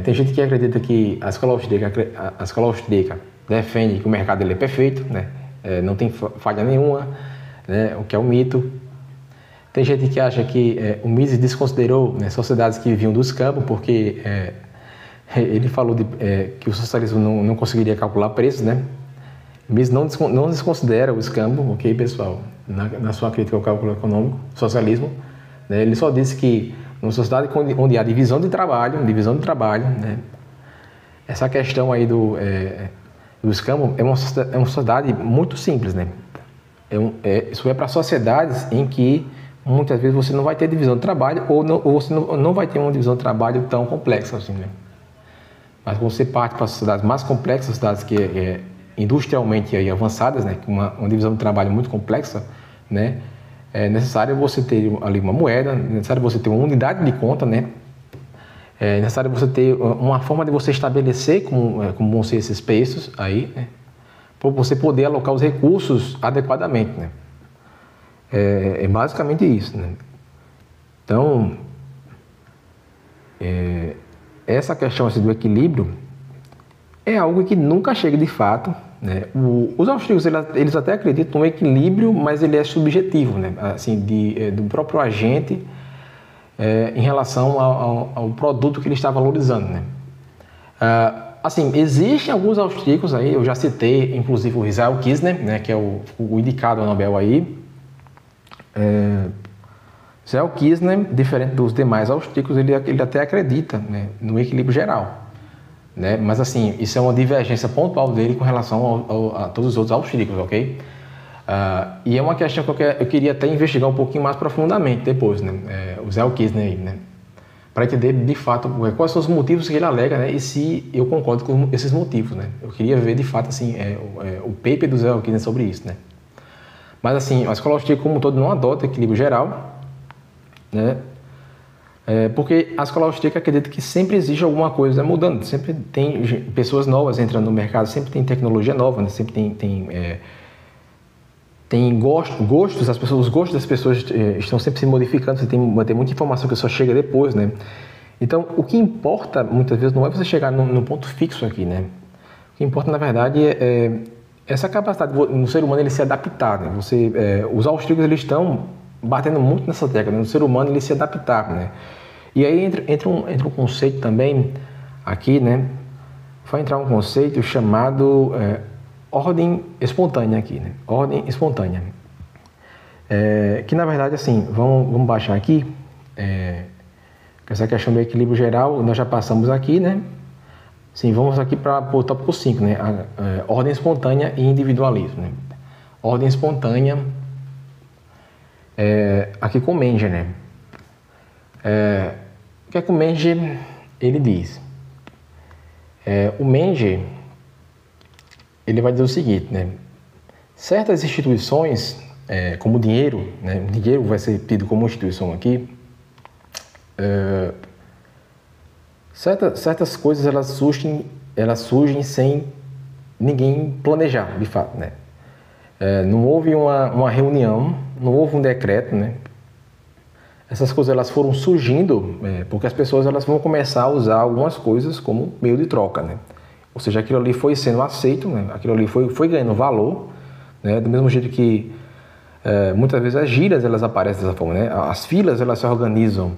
tem gente que acredita que a escola austríaca defende que o mercado ele é perfeito, né? Não tem falha nenhuma, né? O que é um mito. Tem gente que acha que o Mises desconsiderou, né, sociedades que vinham dos campos, porque ele falou que o socialismo não conseguiria calcular preços, né? Mises não desconsidera o escambo, ok, pessoal? Na sua crítica ao cálculo econômico, socialismo, né? Ele só disse que numa sociedade onde há divisão de trabalho, né? Essa questão aí do escambo é uma sociedade muito simples, né? Isso é para sociedades em que muitas vezes você não vai ter divisão de trabalho ou você não vai ter uma divisão de trabalho tão complexa assim, né? Mas quando você parte para sociedades mais complexas, sociedades que industrialmente aí avançadas, né, com uma divisão de trabalho muito complexa, né, é necessário você ter ali uma moeda, é necessário você ter uma unidade de conta, né, é necessário você ter uma forma de você estabelecer como vão ser esses preços aí, né, para você poder alocar os recursos adequadamente, né. É basicamente isso, né. Então, essa questão assim, do equilíbrio é algo que nunca chega de fato, né? Os austríacos eles até acreditam no equilíbrio, mas ele é subjetivo, né? Assim, do próprio agente em relação ao produto que ele está valorizando, né? Assim, existem alguns austríacos aí, eu já citei, inclusive o Isaiah Kirchner, né? Que é o indicado ao Nobel aí. Isaiah Kirchner, diferente dos demais austríacos, ele até acredita, né, no equilíbrio geral. Né? Mas assim, isso é uma divergência pontual dele com relação a todos os outros austríacos, ok? E é uma questão que eu queria até investigar um pouquinho mais profundamente depois, né? O Zé Kirchner aí, né? Para entender de fato quais são os motivos que ele alega, né? E se eu concordo com esses motivos, né? Eu queria ver de fato assim, o paper do Zé Kirchner sobre isso, né? Mas assim, a escola austríaca como um todo não adota equilíbrio geral, né? Porque a escola austríaca acredita que sempre existe alguma coisa mudando, sempre tem pessoas novas entrando no mercado, sempre tem tecnologia nova, né? Sempre tem gostos, os gostos das pessoas estão sempre se modificando, você tem muita informação que só chega depois, né? Então, o que importa muitas vezes não é você chegar num ponto fixo aqui, né? O que importa, na verdade, é essa capacidade no ser humano ele se adaptar, né? Os austríacos eles estão batendo muito nessa tecla, né? No ser humano ele se adaptar, né? E aí entra um conceito também aqui, né? Vai entrar um conceito chamado ordem espontânea aqui, né? Ordem espontânea. Que na verdade, assim, vamos baixar aqui. Essa questão do equilíbrio geral, nós já passamos aqui, né? Sim, vamos aqui para o tópico 5, né? Ordem espontânea e individualismo, né? Ordem espontânea, aqui com Menger, né? O que é que o Menger ele diz? O Menger ele vai dizer o seguinte, né? Certas instituições, como o dinheiro, né? O dinheiro vai ser tido como instituição aqui. Certas coisas elas surgem sem ninguém planejar, de fato, né? Não houve uma reunião, não houve um decreto, né? Essas coisas elas foram surgindo porque as pessoas elas vão começar a usar algumas coisas como meio de troca, né? Ou seja, aquilo ali foi sendo aceito, né? Aquilo ali foi ganhando valor, né? Do mesmo jeito que Muitas vezes as gírias elas aparecem dessa forma, né? As filas elas se organizam,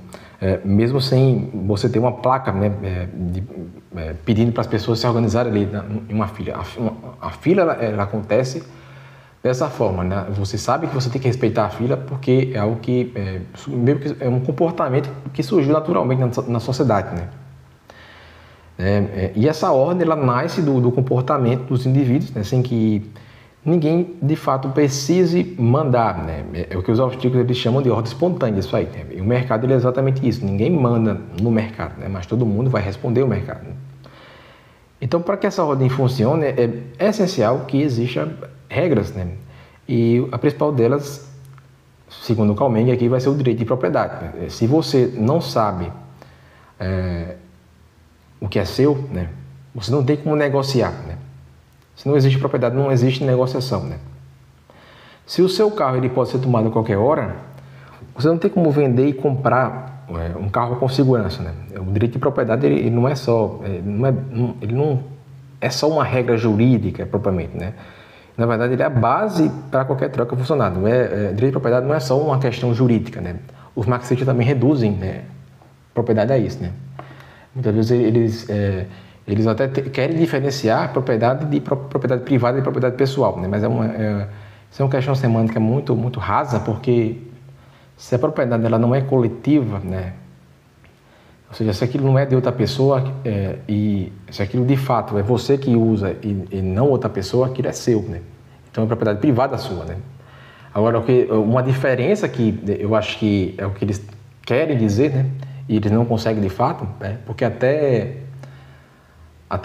mesmo sem você ter uma placa, né, pedindo para as pessoas se organizarem ali em uma fila. A fila ela acontece dessa forma, né? Você sabe que você tem que respeitar a fila porque é algo que meio que é um comportamento que surgiu naturalmente na sociedade, né? E essa ordem ela nasce do comportamento dos indivíduos, né, sem que ninguém de fato precise mandar, né? É o que os austríacos eles chamam de ordem espontânea, isso aí, né? E o mercado ele é exatamente isso, ninguém manda no mercado, né? Mas todo mundo vai responder ao mercado, né? Então, para que essa ordem funcione, é essencial que existam regras, né? E a principal delas, segundo o Calmeng, aqui vai ser o direito de propriedade, né? Se você não sabe o que é seu, né? Você não tem como negociar, né? Se não existe propriedade, não existe negociação, né? Se o seu carro ele pode ser tomado a qualquer hora, você não tem como vender e comprar um carro com segurança, né? O direito de propriedade ele não é só, ele não é só uma regra jurídica propriamente, né? Na verdade, ele é a base para qualquer troca funcionar. Direito de propriedade não é só uma questão jurídica, né? Os marxistas também reduzem, né, propriedade a isso, né? Muitas vezes eles até querem diferenciar propriedade de propriedade privada e propriedade pessoal, né? Mas isso é uma questão semântica muito, muito rasa, porque se a propriedade ela não é coletiva, né? Ou seja, se aquilo não é de outra pessoa e se aquilo de fato é você que usa e não outra pessoa, aquilo é seu, né? Então é propriedade privada sua, né? Agora, uma diferença que eu acho que é o que eles querem dizer, né? E eles não conseguem de fato, né? Porque até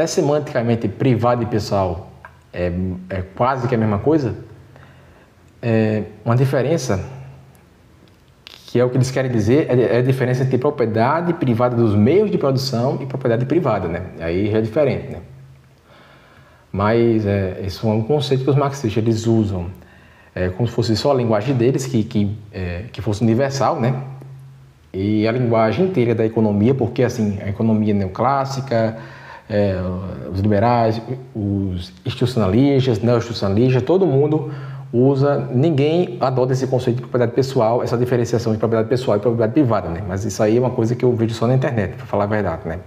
semanticamente privado e pessoal é quase que a mesma coisa. Uma diferença que é o que eles querem dizer é a diferença entre propriedade privada dos meios de produção e propriedade privada, né? Aí já é diferente, né? Mas isso é um conceito que os marxistas eles usam como se fosse só a linguagem deles que fosse universal, né? E a linguagem inteira da economia, porque assim a economia neoclássica, os liberais, os institucionalistas, neo-institucionalistas, todo mundo usa, ninguém adota esse conceito de propriedade pessoal, essa diferenciação de propriedade pessoal e propriedade privada, né? Mas isso aí é uma coisa que eu vejo só na internet, para falar a verdade, né?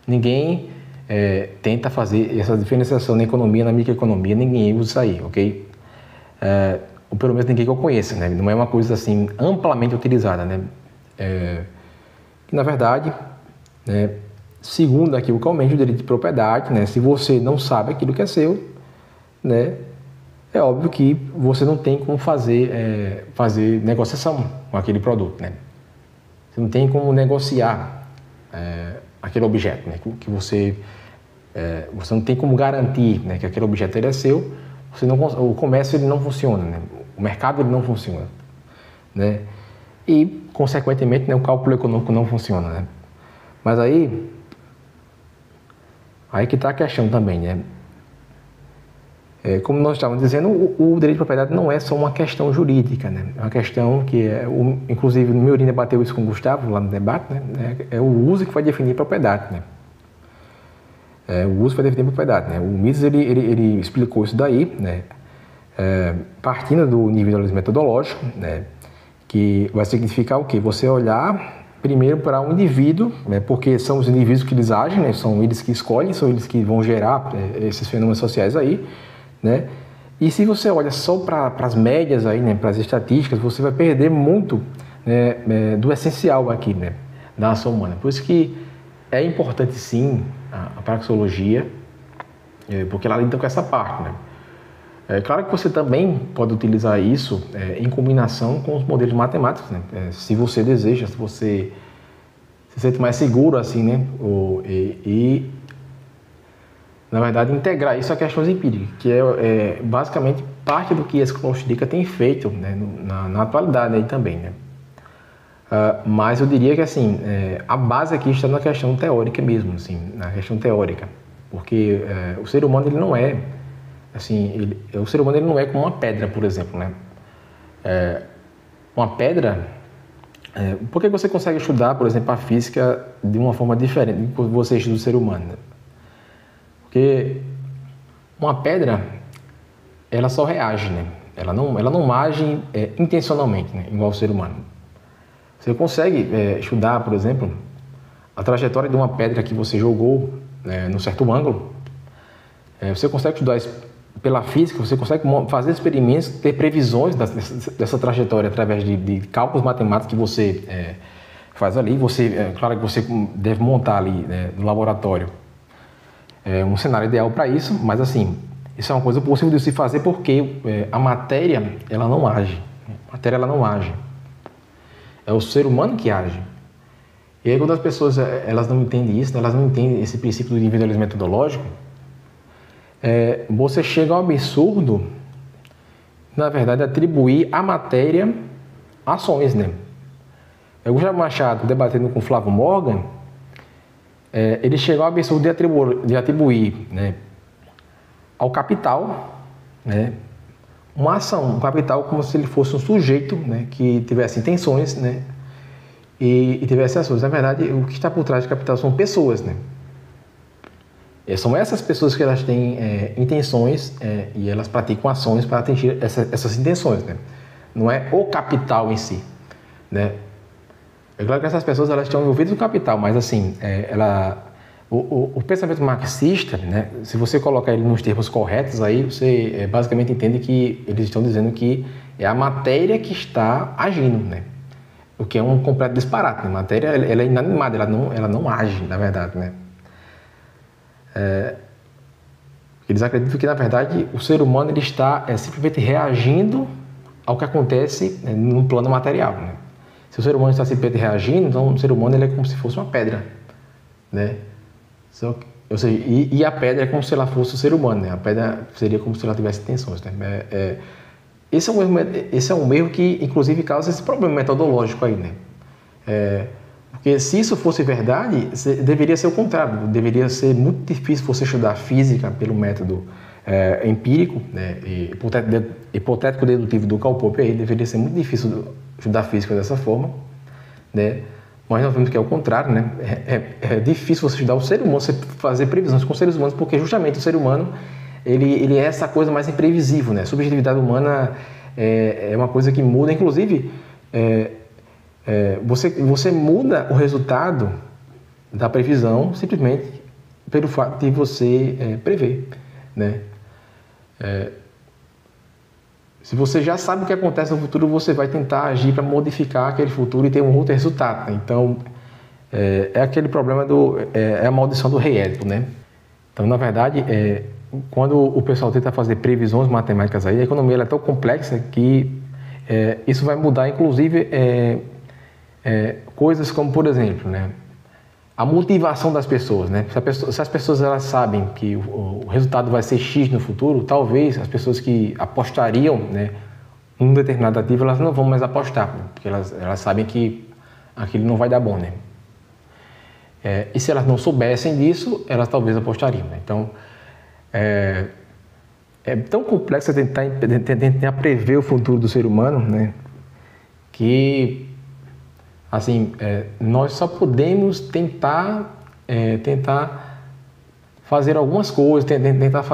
Ninguém tenta fazer essa diferenciação na economia, na microeconomia, ninguém usa isso aí, ok? Ou pelo menos ninguém que eu conheça, né? Não é uma coisa assim amplamente utilizada, né? Que na verdade, né, segundo aqui o Calmeng, o direito de propriedade, né? Se você não sabe aquilo que é seu, né? É óbvio que você não tem como fazer negociação com aquele produto, né? Você não tem como negociar aquele objeto, né? Que você não tem como garantir, né, que aquele objeto ele é seu. O comércio ele não funciona, né? O mercado ele não funciona, né? E consequentemente, né, o cálculo econômico não funciona, né? Mas aí que está a questão também, né? Como nós estávamos dizendo, o direito de propriedade não é só uma questão jurídica, né? É uma questão que inclusive o Meurin debateu isso com o Gustavo lá no debate, né? É o uso que vai definir propriedade, né? O uso vai definir propriedade, né? O Mises ele explicou isso daí, né? Partindo do individualismo metodológico, né? Que vai significar o quê? Você olhar primeiro para um indivíduo, né? Porque são os indivíduos que eles agem, né? São eles que escolhem, são eles que vão gerar esses fenômenos sociais aí, né? E se você olha só para as médias aí, né? Para as estatísticas, você vai perder muito, né? Do essencial aqui, né? Da ação humana. Por isso que é importante sim a praxeologia, porque ela lida com essa parte, né? É claro que você também pode utilizar isso em combinação com os modelos matemáticos, né? Se você deseja, se você se sente mais seguro assim, né? Na verdade, integrar isso a questões empíricas, que é basicamente parte do que a escolástica tem feito, né? na atualidade aí também, né? Mas eu diria que assim, a base aqui está na questão teórica mesmo, assim, na questão teórica, porque o ser humano ele não é assim, o ser humano ele não é como uma pedra, por exemplo, né? Uma pedra, por que você consegue estudar, por exemplo, a física de uma forma diferente do que você estuda o ser humano, né? Porque uma pedra, ela só reage, né? ela não age intencionalmente, né? Igual o ser humano. Você consegue estudar, por exemplo, a trajetória de uma pedra que você jogou num certo ângulo. Você consegue estudar isso pela física, você consegue fazer experimentos, ter previsões dessa trajetória através de cálculos matemáticos que você faz ali. Claro que você deve montar ali, né, no laboratório um cenário ideal para isso, mas assim, isso é uma coisa possível de se fazer porque a matéria, ela não age. A matéria, ela não age. É o ser humano que age. E aí, quando as pessoas elas não entendem isso, elas não entendem esse princípio do individualismo metodológico, você chega ao absurdo, na verdade, atribuir à matéria ações, né? O Gustavo Machado, debatendo com o Flávio Morgan, ele chegou ao absurdo de atribuir, né, ao capital, né, uma ação, um capital como se ele fosse um sujeito, né, que tivesse intenções, né, e tivesse ações. Na verdade, o que está por trás do capital são pessoas, né? São essas pessoas que elas têm intenções e elas praticam ações para atingir essas intenções, né? Não é o capital em si, né? É claro que essas pessoas elas estão envolvidas no capital, mas assim, o pensamento marxista, né, se você colocar ele nos termos corretos, aí você basicamente entende que eles estão dizendo que é a matéria que está agindo, né? O que é um completo disparate, né? A matéria ela é inanimada, ela não age, na verdade, né? Eles acreditam que, na verdade, o ser humano ele está simplesmente reagindo ao que acontece no plano material, né? Se o ser humano está simplesmente reagindo, então o ser humano ele é como se fosse uma pedra, né? Ou seja, e a pedra é como se ela fosse o ser humano, né? A pedra seria como se ela tivesse intenções, né? Esse é um erro que, inclusive, causa esse problema metodológico aí, né? Porque se isso fosse verdade, deveria ser o contrário. Deveria ser muito difícil você estudar física pelo método empírico, né? E hipotético dedutivo do Karl Popper. Aí deveria ser muito difícil estudar física dessa forma, né? Mas nós vemos que é o contrário, né? É difícil você estudar o ser humano, você fazer previsões com seres humanos, porque justamente o ser humano ele é essa coisa mais imprevisível, né? A subjetividade humana é uma coisa que muda, inclusive você muda o resultado da previsão simplesmente pelo fato de você prever, né? Se você já sabe o que acontece no futuro, você vai tentar agir para modificar aquele futuro e ter um outro resultado, né? Então, é aquele problema é a maldição do rei Édipo, né? Então, na verdade, quando o pessoal tenta fazer previsões matemáticas aí, a economia ela é tão complexa que isso vai mudar, inclusive, coisas como, por exemplo, né, a motivação das pessoas, né? Se as pessoas elas sabem que o resultado vai ser X no futuro, talvez as pessoas que apostariam, né, num determinado ativo, elas não vão mais apostar, né? Porque elas sabem que aquilo não vai dar bom, né? E se elas não soubessem disso, elas talvez apostariam, né? Então, é tão complexo tentar prever o futuro do ser humano, né, que assim, nós só podemos tentar fazer algumas coisas, tentar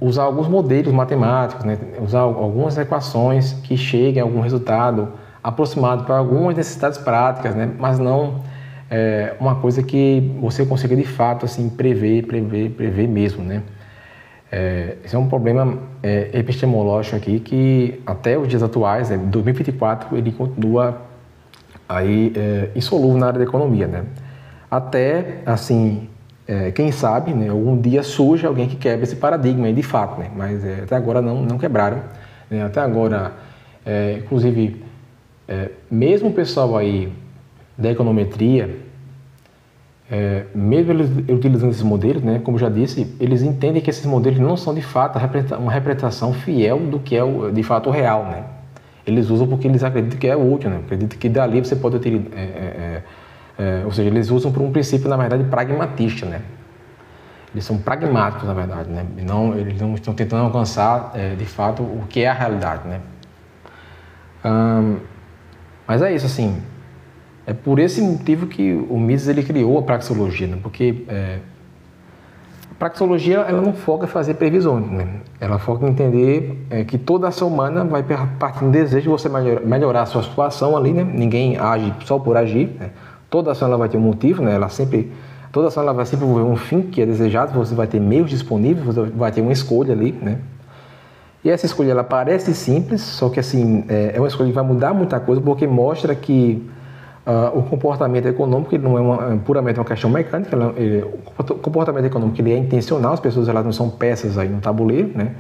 usar alguns modelos matemáticos, né? Usar algumas equações que cheguem a algum resultado aproximado para algumas necessidades práticas, né? Mas não uma coisa que você consiga de fato assim, prever mesmo, né? Esse é um problema epistemológico aqui que até os dias atuais, né, 2024, ele continua aí insolúvel na área da economia, né? Até, assim, quem sabe, né, algum dia surge alguém que quebra esse paradigma aí de fato, né? Mas até agora não quebraram, né? Até agora, inclusive, mesmo o pessoal aí da econometria, mesmo eles utilizando esses modelos, né, como eu já disse, eles entendem que esses modelos não são de fato uma representação fiel do que é de fato o real, né? Eles usam porque eles acreditam que é útil, né? Acreditam que dali você pode utilizar, ou seja, eles usam por um princípio, na verdade, pragmatista, né? Eles são pragmáticos, na verdade, né? Eles não estão tentando alcançar, de fato, o que é a realidade, né? Mas é isso, assim, por esse motivo que o Mises ele criou a praxeologia, né? Porque A praxeologia ela não foca em fazer previsões, né? Ela foca em entender que toda ação humana vai partir do desejo de você melhorar a sua situação ali, né? Ninguém age só por agir, né? Toda ação ela vai ter um motivo, né? Toda ação ela vai sempre envolver um fim que é desejado, você vai ter meios disponíveis, você vai ter uma escolha ali, né? E essa escolha ela parece simples, só que assim, é uma escolha que vai mudar muita coisa, porque mostra que o comportamento econômico ele não é puramente uma questão mecânica, o comportamento econômico ele é intencional, as pessoas elas não são peças aí no tabuleiro, né?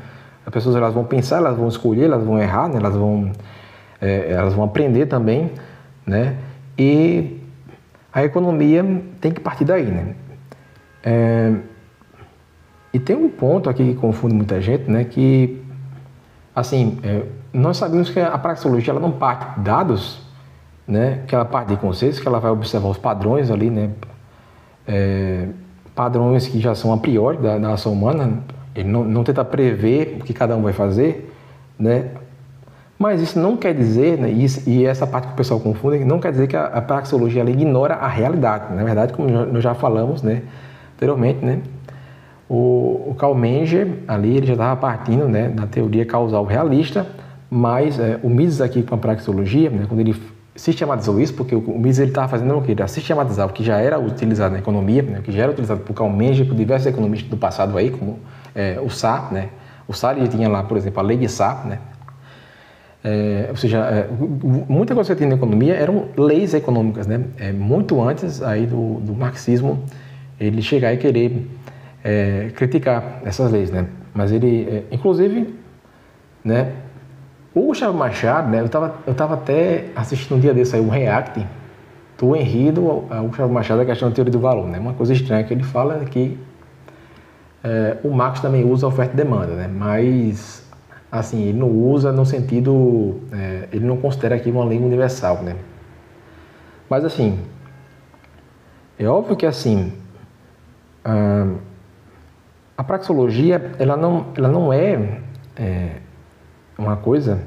As pessoas elas vão pensar, elas vão escolher, elas vão errar, né? Elas vão aprender também, né? E a economia tem que partir daí, né? E tem um ponto aqui que confunde muita gente, né? Que, assim, nós sabemos que a praxeologia ela não parte de dados, né? Que ela parte de conceitos, que ela vai observar os padrões ali, né? Padrões que já são a priori da ação humana. Ele não tenta prever o que cada um vai fazer, né? Mas isso não quer dizer, né, e essa parte que o pessoal confunde, não quer dizer que a praxeologia ela ignora a realidade. Na verdade, como nós já falamos, né, anteriormente, né, o Carl Menger ali ele já estava partindo, né, da teoria causal realista, mas o Mises aqui com a praxeologia, né, quando ele sistematizou isso, porque o Mises ele estava fazendo o que? Ele ia sistematizar o que já era utilizado na economia, né, o que já era utilizado por Carl Menger, por diversos economistas do passado aí, como o Sá, né, o Sá ele tinha lá, por exemplo, a lei de Sá, né. Ou seja, muita coisa que tem na economia eram leis econômicas, né? Muito antes aí do marxismo ele chegar e querer criticar essas leis, né? Mas ele, inclusive, né? O Gustavo Machado, né? Eu tava até assistindo um dia desse aí um react do Henri ao Gustavo Machado a questão da teoria do valor, né? Uma coisa estranha que ele fala é que o Marx também usa oferta e demanda, né? Mas assim, ele não usa no sentido, ele não considera aqui uma lei universal, né? Mas assim, é óbvio que assim, a praxeologia, ela não é uma coisa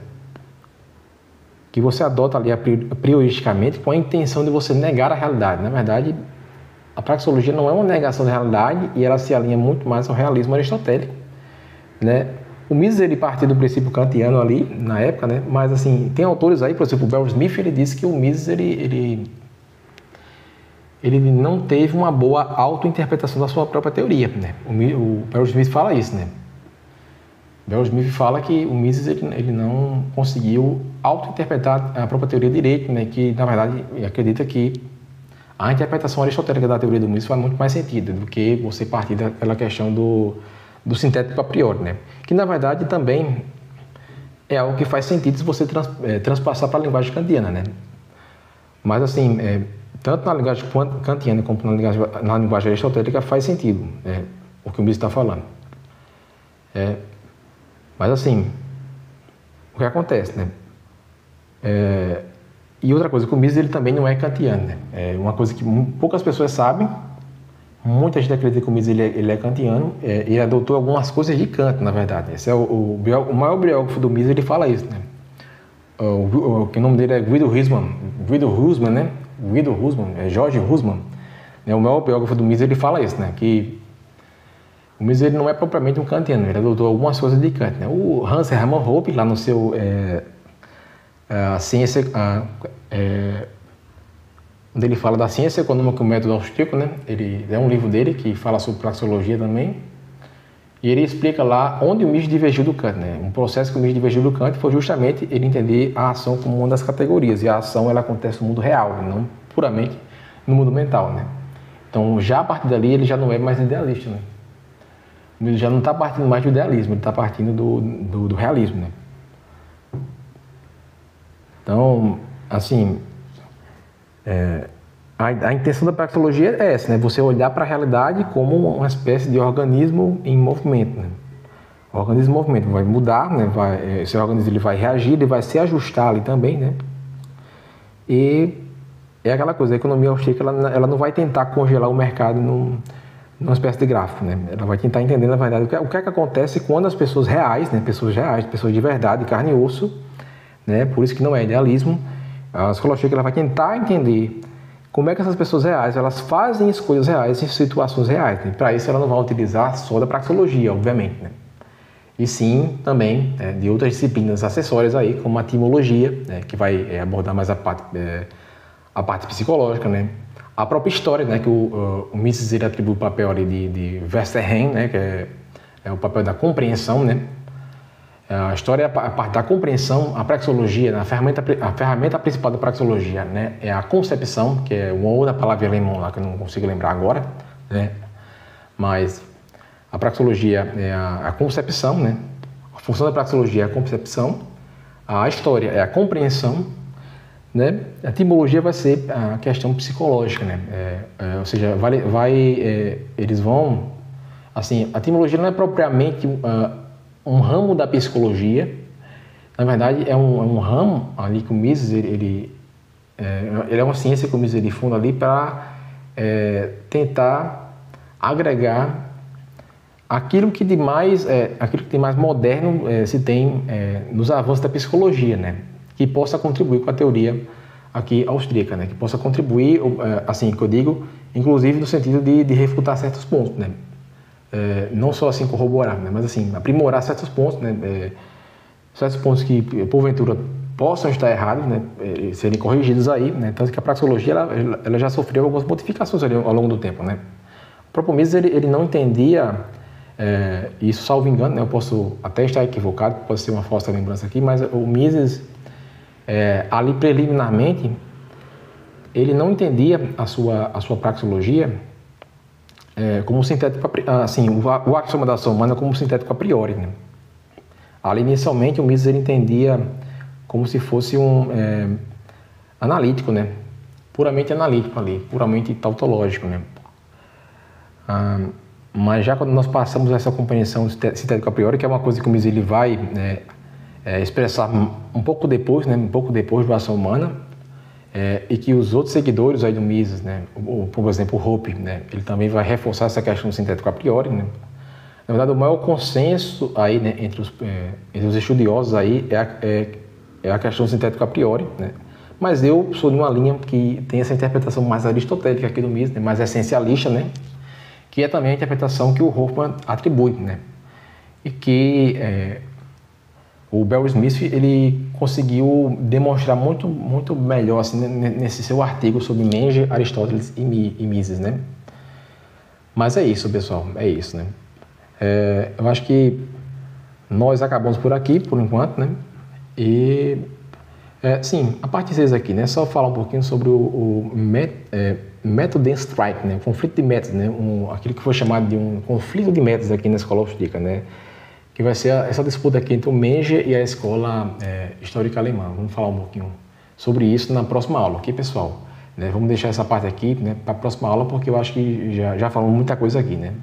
que você adota ali prioristicamente com a intenção de você negar a realidade. Na verdade, a praxeologia não é uma negação da realidade e ela se alinha muito mais ao realismo aristotélico, né? O Mises ele partiu do princípio kantiano ali, na época, né? Mas assim, tem autores aí, por exemplo, o Bell Smith, ele disse que o Mises ele não teve uma boa auto-interpretação da sua própria teoria, né? O Bell Smith fala isso, né? Bell Smith fala que o Mises ele não conseguiu auto-interpretar a própria teoria direito, né? Que, na verdade, acredita que a interpretação aristotélica da teoria do Mises faz muito mais sentido do que você partir daquela questão do sintético a priori, né? Que na verdade também é algo que faz sentido se você transpassar para a linguagem kantiana, né? Mas assim, tanto na linguagem kantiana como na linguagem aristotélica faz sentido, o que o Mises está falando. Mas assim, o que acontece, né? E outra coisa, que o Mises ele também não é kantiano, né? É uma coisa que poucas pessoas sabem. Muita gente acredita que o Mises ele é kantiano, ele adotou algumas coisas de Kant, na verdade. Esse é o maior biógrafo do Mises, ele fala isso, né? O nome dele é Guido Husserl, né? George Husserl, né? O maior biógrafo do Mises, ele fala isso, né? Que o Mises ele não é propriamente um kantiano, ele adotou algumas coisas de Kant, né? O Hans Hermann Hoppe, lá no seu ciência... onde ele fala da ciência econômica e o método austríaco, né? Ele é um livro dele que fala sobre praxeologia também. E ele explica lá onde o Mises divergiu do Kant, né? Um processo que o Mises divergiu do Kant foi justamente ele entender a ação como uma das categorias. E a ação ela acontece no mundo real, não puramente no mundo mental, né? Então, já a partir dali, ele já não é mais idealista, né? Ele já não está partindo mais do idealismo, ele está partindo do realismo, né? Então, assim... A intenção da praxeologia é essa, né? Você olhar para a realidade como uma espécie de organismo em movimento, né? O organismo em movimento vai mudar, né? Esse organismo ele vai reagir, ele vai se ajustar ali também, né? E é aquela coisa, a economia austríaca ela não vai tentar congelar o mercado numa espécie de gráfico, né? Ela vai tentar entender, na verdade, o que é que acontece quando as pessoas reais, né? Pessoas de verdade, carne e osso, né? Por isso que não é idealismo. A escola austríaca ela vai tentar entender como é que essas pessoas reais elas fazem escolhas reais em situações reais. Né? Para isso ela não vai utilizar só da praxeologia, obviamente, né? E sim também de outras disciplinas acessórias aí, como a etimologia, né? Que vai abordar mais a parte psicológica, né? A própria história, né? Que o Mises ele atribui o papel ali de Westerhen, né? Que é o papel da compreensão, né? A história é a parte da compreensão, a praxeologia, né? A ferramenta principal da praxeologia, né? É a concepção, que é uma outra palavra em alemão lá que eu não consigo lembrar agora, né? Mas a praxeologia é a concepção, né? A função da praxeologia é a concepção, a história é a compreensão, né? A etimologia vai ser a questão psicológica, né? Ou seja, eles vão, assim, a etimologia não é propriamente um ramo da psicologia. Na verdade, é um ramo ali que o Mises ele é uma ciência que o Mises ele funda ali para tentar agregar aquilo que de mais moderno se tem nos avanços da psicologia, né? Que possa contribuir com a teoria aqui austríaca, né? Que possa contribuir, assim que eu digo, inclusive no sentido de refutar certos pontos, né? Não só assim corroborar, né? Mas assim aprimorar certos pontos, né? Certos pontos que porventura possam estar errados, né? Serem corrigidos aí, né? Tanto que a praxeologia ela já sofreu algumas modificações ali ao longo do tempo, né? O próprio Mises ele não entendia isso, salvo engano, né? Eu posso até estar equivocado, pode ser uma falsa lembrança aqui, mas o Mises ali preliminarmente ele não entendia a sua praxeologia como sintético, assim, o axioma da ação humana como sintético a priori, né? Ali inicialmente o Mises ele entendia como se fosse analítico, né? Puramente analítico ali, puramente tautológico, né? Mas já quando nós passamos essa compreensão sintético a priori, que é uma coisa que o Mises ele vai expressar um pouco depois, né? Um pouco depois da ação humana, e que os outros seguidores aí do Mises, né? Por exemplo, o Hoppe, né? Ele também vai reforçar essa questão sintético a priori, né? Na verdade, o maior consenso aí, né, entre os estudiosos aí é a questão sintético a priori, né? Mas eu sou de uma linha que tem essa interpretação mais aristotélica aqui do Mises, né? Mais essencialista, né? Que é também a interpretação que o Hofmann atribui, né? E que o Barry Smith ele conseguiu demonstrar muito, muito melhor assim, nesse seu artigo sobre Menger, Aristóteles e Mises, né? Mas é isso, pessoal, é isso, né? Eu acho que nós acabamos por aqui, por enquanto, né? E, sim, a parte 6 aqui, né? Só falar um pouquinho sobre o método strike, né? O conflito de métodos, né? Aquilo que foi chamado de um conflito de métodos aqui na escola austríaca, né? Que vai ser essa disputa aqui entre o Menger e a escola histórica alemã. Vamos falar um pouquinho sobre isso na próxima aula, ok, pessoal? Vamos deixar essa parte aqui, né, para a próxima aula, porque eu acho que já falamos muita coisa aqui, né?